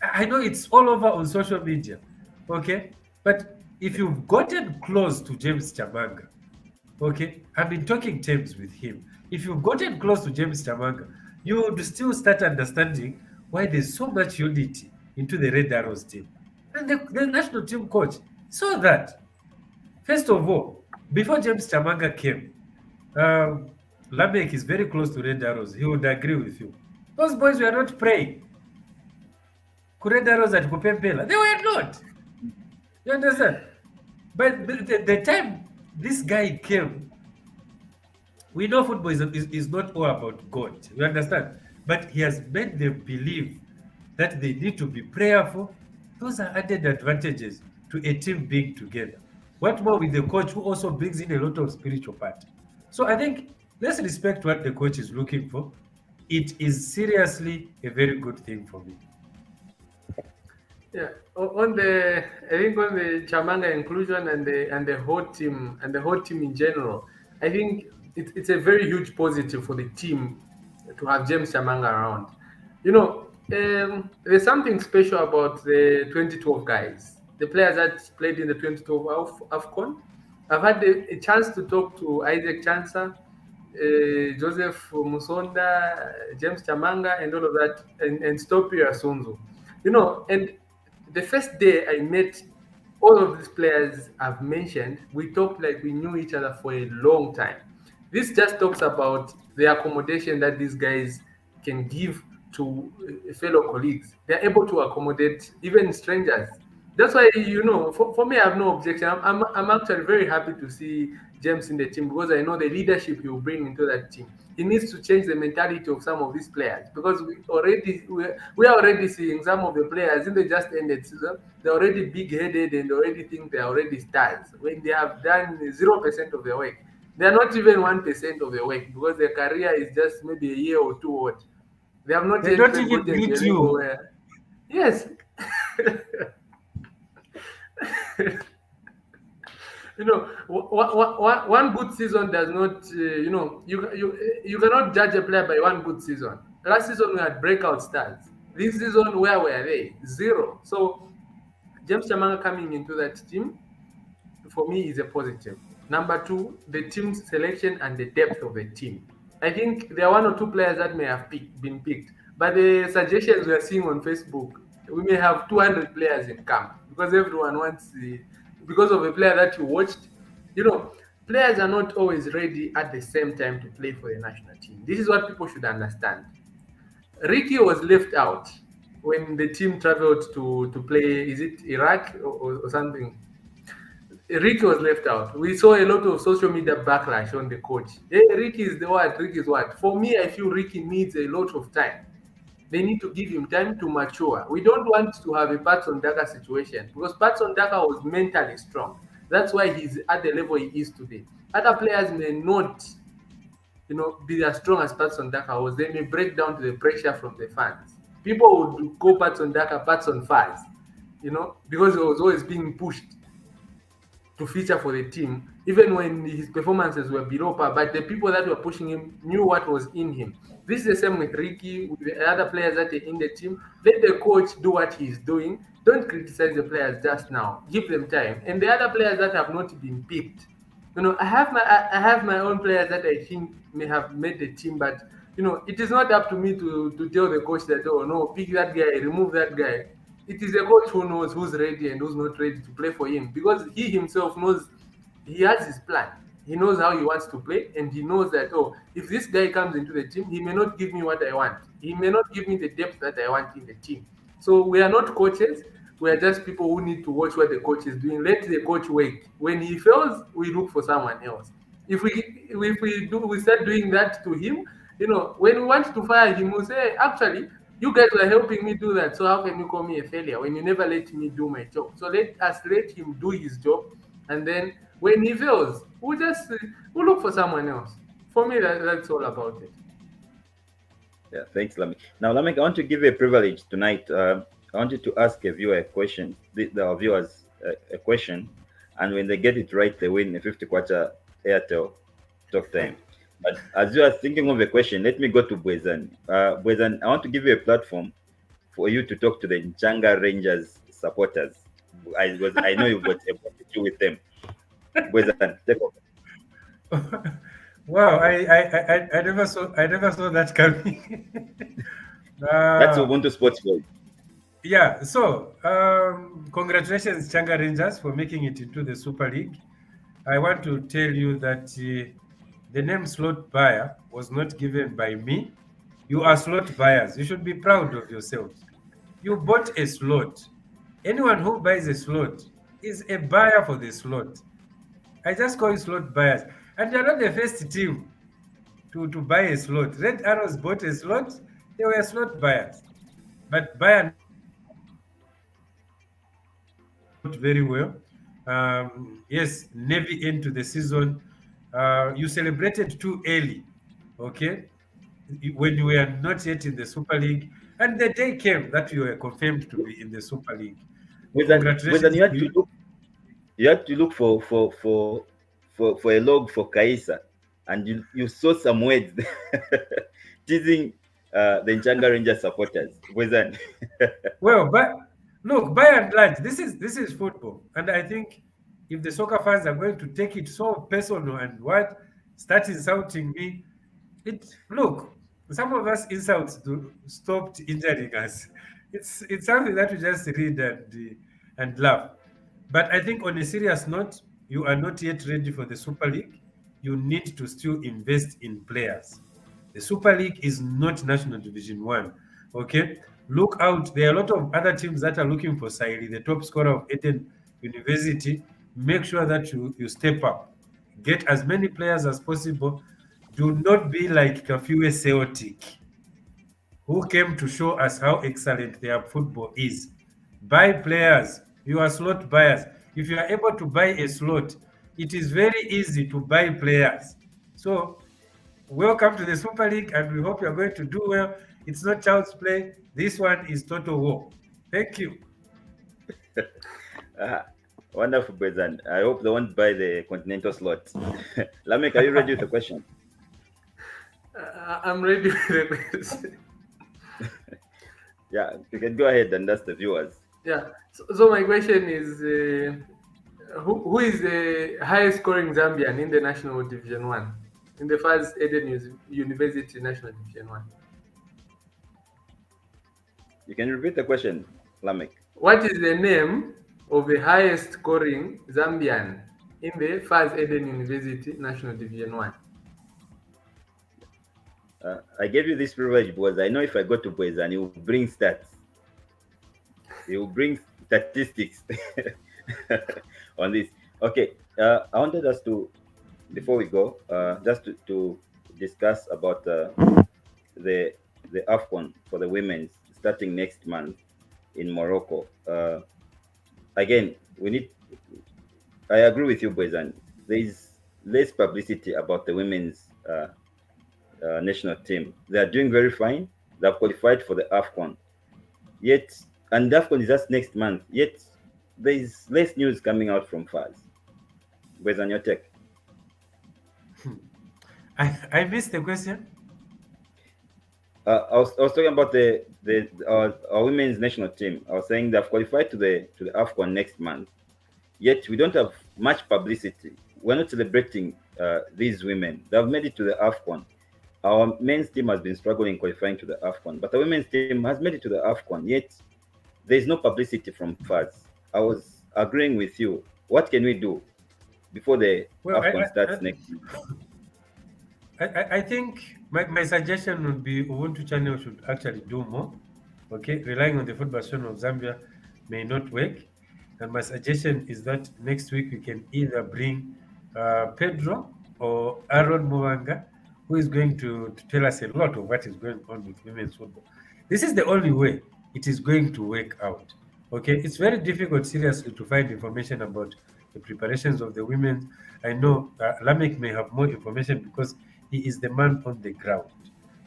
I know it's all over on social media, okay? But if you've gotten close to James Chamanga, okay, I've been talking terms with him. If you've gotten close to James Chamanga, you would still start understanding why there's so much unity into the Red Arrows team. And the national team coach saw that. First of all, before James Chamanga came, um, Lameck is very close to Red Arrows. He would agree with you. Those boys were not praying. Red Arrows at Kupempela. They were not. You understand? But the time this guy came, we know football is not all about God. You understand? But he has made them believe that they need to be prayerful. Those are added advantages to a team being together. What more with the coach who also brings in a lot of spiritual part? So I think let's respect what the coach is looking for. It is seriously a very good thing for me. Yeah, on the I think on the Chamanga inclusion and the whole team and the whole team in general, I think it's a very huge positive for the team to have James Chamanga around. There's something special about the 2012 guys, the players that played in the 2012 AFCON. I've had a chance to talk to Isaac Chansa, Joseph Musonda, James Chamanga, and all of that, and Stopia Sunzu. And the first day I met all of these players I've mentioned, we talked like we knew each other for a long time. This just talks about the accommodation that these guys can give to fellow colleagues. They're able to accommodate even strangers. That's why, for me, I have no objection. I'm actually very happy to see James in the team because I know the leadership he will bring into that team. He needs to change the mentality of some of these players because we are already seeing some of the players in the just ended season. They're already big-headed and already think they're already stars when they have done 0% of their work. They're not even 1% of their work because their career is just maybe a year or two old. They have not They yet don't gotten even to a greet level you. where, yes. One good season does not, you cannot judge a player by one good season. Last season we had breakout stars. This season, where were they? Zero. So James Chamanga coming into that team for me is a positive. Number two, the team's selection and the depth of the team. I think there are one or two players that may have been picked, but the suggestions we are seeing on Facebook, we may have 200 players in camp because everyone wants because of a player that you watched. Players are not always ready at the same time to play for the national team. This is what people should understand. Ricky was left out when the team traveled to play. Is it Iraq or something? Ricky was left out. We saw a lot of social media backlash on the coach. Hey, Ricky is the what? Ricky is what? For me, I feel Ricky needs a lot of time. They need to give him time to mature. We don't want to have a Patson Daka situation because Patson Daka was mentally strong. That's why he's at the level he is today. Other players may not be as strong as Patson Daka was, they may break down to the pressure from the fans. People would go Patson Daka, Patson fans, because he was always being pushed to feature for the team, even when his performances were below par. But the people that were pushing him knew what was in him. This is the same with Ricky, with the other players that are in the team. Let the coach do what he's doing. Don't criticize the players just now. Give them time. And the other players that have not been picked, I have my own players that I think may have made the team, but it is not up to me to tell the coach that, oh no, pick that guy, remove that guy. It is the coach who knows who's ready and who's not ready to play for him, because he himself knows. He has his plan. He knows how he wants to play, and he knows that, oh, if this guy comes into the team, he may not give me what I want. He may not give me the depth that I want in the team. So we are not coaches. We are just people who need to watch what the coach is doing. Let the coach work. When he fails, we look for someone else. If we start doing that to him, when we want to fire him, we say, actually, you guys were helping me do that. So how can you call me a failure when you never let me do my job? So let him do his job, and then when he fails, we'll look for someone else. For me, that's all about it. Yeah, thanks, Lameck. Now, Lameck, I want to give you a privilege tonight. I want you to ask a viewer a question, the viewers a question, and when they get it right, they win a 50 quarter Airtel talk time. But as you are thinking of a question, let me go to Bwezani. Bwezani, I want to give you a platform for you to talk to the Nchanga Rangers supporters. I know you've got a issue with them. Bwezani, take over. Wow, I never saw that coming. That's uh, Ubuntu Sports for you. yeah, so congratulations, Changa Rangers, for making it into the Super League. I want to tell you that the name slot buyer was not given by me. You are slot buyers. You should be proud of yourselves. You bought a slot. Anyone who buys a slot is a buyer for the slot. I just call you slot buyers. And you're not the first team to buy a slot. Red Arrows bought a slot, they were slot buyers. But by and not very well. Yes, Navy into the season. You celebrated too early, okay? When you were not yet in the Super League. And the day came that you were confirmed to be in the Super League. Bwezani, Congratulations you to had to you. look. You had to look for a log for Kaisa, and you saw some words teasing the Nchanga Rangers supporters. Bwezani. Well, but look, by and large, this is football, and I think if the soccer fans are going to take it so personal and what start insulting me, look. Some of us insults stopped injuring us. It's something that we just read and laugh. But I think on a serious note, you are not yet ready for the Super League. You need to still invest in players. The Super League is not National Division One. Okay, look out. There are a lot of other teams that are looking for Saili, the top scorer of Eden University. Make sure that you step up, get as many players as possible. Do not be like Kafue Celtic, who came to show us how excellent their football is. Buy players. You are slot buyers. If you are able to buy a slot, it is very easy to buy players. So, welcome to the Super League, and we hope you are going to do well. It's not child's play. This one is total war. Thank you. Ah, wonderful, Bwezani. I hope they won't buy the continental slot. Lamek, are you ready with the question? I'm ready with the question. Yeah, you can go ahead and ask the viewers. Yeah. So my question is, who is the highest scoring Zambian in the National Division One, in the first Eden University National Division One? You can repeat the question, Lamek. What is the name of the highest scoring Zambian in the first Eden University National Division One? I gave you this privilege because I know if I go to Bwezani, he will bring stats. He will bring statistics on this. Okay, I wanted us to, before we go, just to discuss about the the AFCON for the women's starting next month in Morocco. Again, we need. I agree with you, Bwezan. There is less publicity about the women's national team. They are doing very fine. They have qualified for the AFCON. Yet, and the AFCON is just next month. Yet, there is less news coming out from FAS. Bwezani, your take. I missed the question. I was talking about our women's national team. I was saying they've qualified to the AFCON next month. Yet we don't have much publicity. We're not celebrating these women. They've made it to the AFCON. Our men's team has been struggling qualifying to the AFCON, but the women's team has made it to the AFCON. Yet there is no publicity from FAS. I was agreeing with you. What can we do before the Well, AFCON starts next month? I think my suggestion would be Ubuntu channel should actually do more. Okay, relying on the football channel of Zambia may not work. And my suggestion is that next week we can either bring Pedro or Aaron Mwanga, who is going to tell us a lot of what is going on with women's football. This is the only way it is going to work out. Okay, it's very difficult, seriously, to find information about the preparations of the women. I know Lameck may have more information because he is the man on the ground.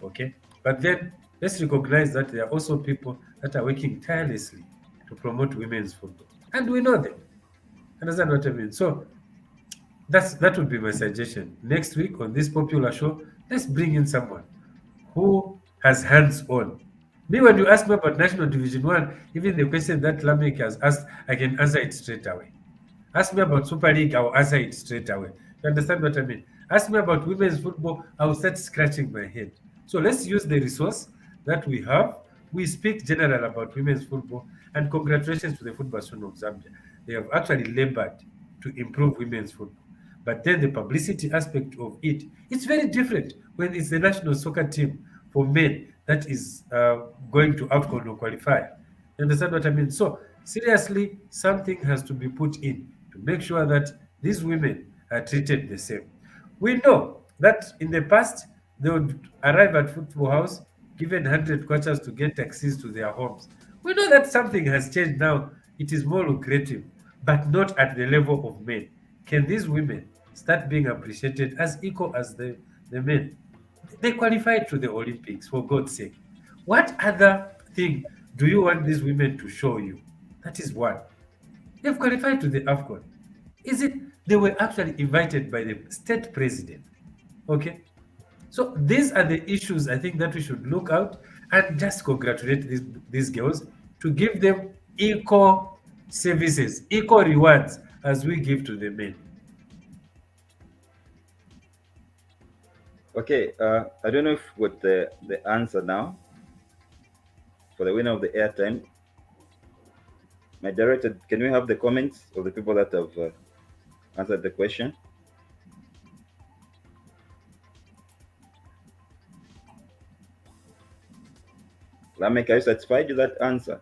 Okay, but then let's recognize that there are also people that are working tirelessly to promote women's football, and we know them. Understand what I mean? So that would be my suggestion. Next week on this popular show, let's bring in someone who has hands on. Me, when you ask me about National Division One, even the question that Lameck has asked, I can answer it straight away. Ask me about Super League, I'll answer it straight away. You understand what I mean? Ask me about women's football, I'll start scratching my head. So let's use the resource that we have. We speak general about women's football, and congratulations to the Football Association of Zambia. They have actually labored to improve women's football. But then the publicity aspect of it, it's very different when it's the national soccer team for men that is going to AFCON or qualify. You understand what I mean? So seriously, something has to be put in to make sure that these women are treated the same. We know that in the past they would arrive at football house given 100 quarters to get taxis to their homes. We know that something has changed now. It is more lucrative, but not at the level of men. Can these women start being appreciated as equal as the men? They qualified to the Olympics, for God's sake. What other thing do you want these women to show you? That is one. They've qualified to the AFCON. Is it they were actually invited by the state president? Okay. So these are the issues I think that we should look out and just congratulate these girls to give them equal services, equal rewards as we give to the men. Okay, I don't know if with the answer now for the winner of the airtime. My director, can we have the comments of the people that have answered the question? Lameck, are you satisfied with that answer?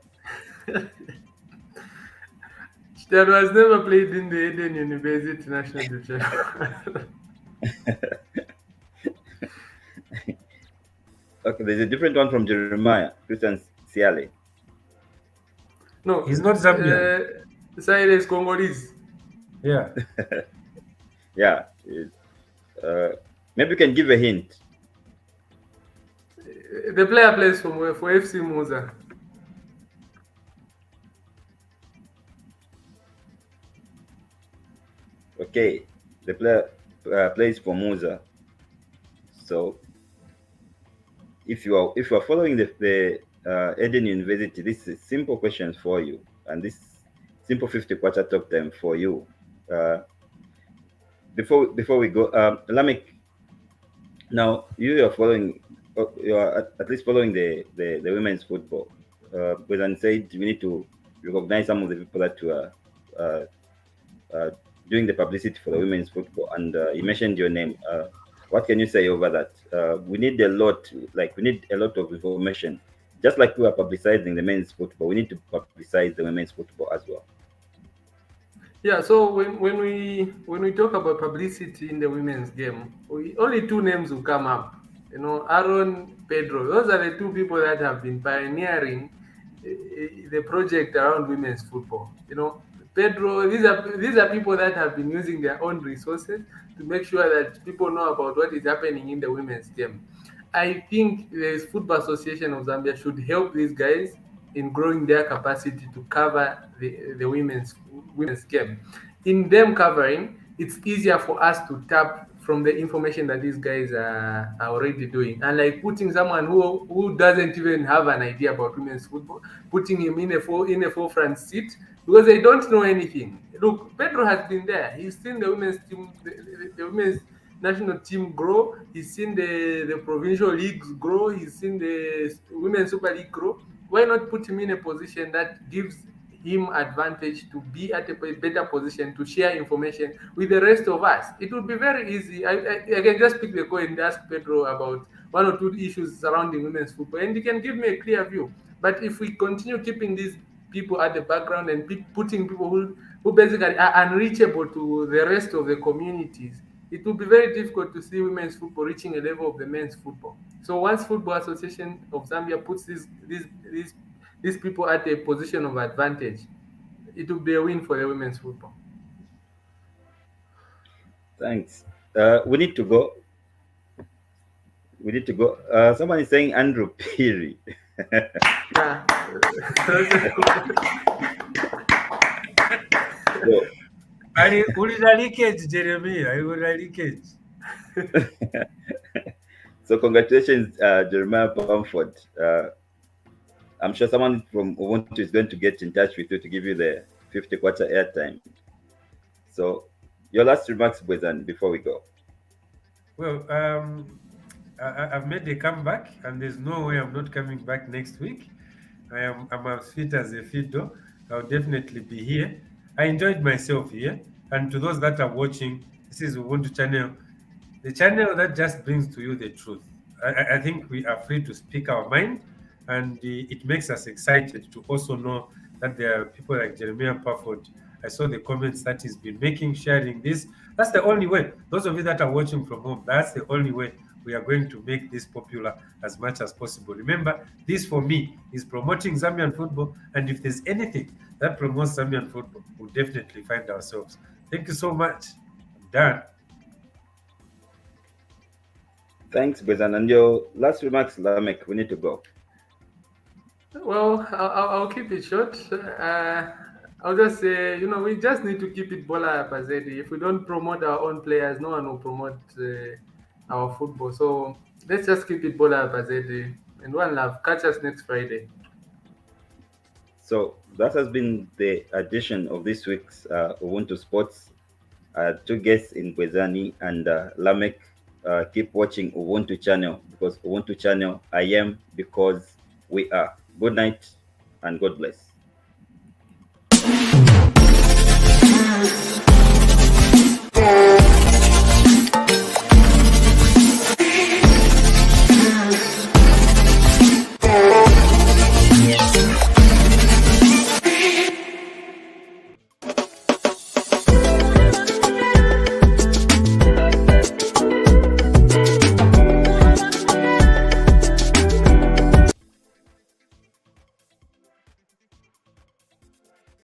That was never played in the Eden University National Division. Okay, there's a different one from Jeremiah, Christian Siale. No, He's not Zambian. Cyrus Congolese. Yeah. Yeah. Maybe you can give a hint. The player plays for FC Muza. Okay, the player plays for Musa. So if you are following the Eden University, this is simple questions for you, and this simple 50 quarter talk time for you. Before we go, Lameck, now you are following, you are at least following the women's football. Bwezani said we need to recognize some of the people that were doing the publicity for the women's football, and you mentioned your name. What can you say over that? We need a lot, like we need a lot of information. Just like we are publicizing the men's football, we need to publicize the women's football as well. Yeah, so when we talk about publicity in the women's game, only two names will come up. Aaron, Pedro. Those are the two people that have been pioneering the project around women's football. Pedro. These are people that have been using their own resources to make sure that people know about what is happening in the women's game. I think the Football Association of Zambia should help these guys in growing their capacity to cover the women's game. In them covering, it's easier for us to tap from the information that these guys are already doing. And like putting someone who doesn't even have an idea about women's football, putting him in a forefront seat because they don't know anything. Look, Pedro has been there. He's seen the women's team, the women's national team grow. He's seen the provincial leagues grow. He's seen the women's super league grow. Why not put him in a position that gives him advantage to be at a better position to share information with the rest of us? It would be very easy. I can just pick the call and ask Pedro about one or two issues surrounding women's football, and he can give me a clear view. But if we continue keeping these people at the background and putting people who basically are unreachable to the rest of the communities, it will be very difficult to see women's football reaching a level of the men's football. So once Football Association of Zambia puts these people at a position of advantage, it will be a win for the women's football. Thanks. We need to go. We need to go. Someone is saying Andrew Peary. Yeah. So, Ulida leakage, Jeremy. I will leakage. so congratulations, Jeremiah Bamford. I'm sure someone from Ubuntu is going to get in touch with you to give you the 50 quarter airtime. So, your last remarks, Bwezani, before we go. Well, I've made a comeback, and there's no way I'm not coming back next week. I'm as fit as a fiddle. I'll definitely be here. I enjoyed myself here, and to those that are watching, this is Ubuntu channel, the channel that just brings to you the truth. I think we are free to speak our mind, and it makes us excited to also know that there are people like Jeremiah Parford. I saw the comments that he's been making, sharing this. That's the only way. Those of you that are watching from home, that's the only way we are going to make this popular as much as possible. Remember, this for me is promoting Zambian football, and if there's anything that promotes Zambian football, we'll definitely find ourselves. Thank you so much. I'm done. Thanks, Bwezani. And your last remarks, Lameck, we need to go. Well, I'll keep it short. I'll just say, we just need to keep it Bola Bazedi. If we don't promote our own players, no one will promote our football. So let's just keep it Bola Bazedi. And one love. Catch us next Friday. So that has been the edition of this week's Ubuntu Sports. Two guests in Bwezani and Lameck. Keep watching Ubuntu channel because Ubuntu channel, I am because we are. Good night and God bless.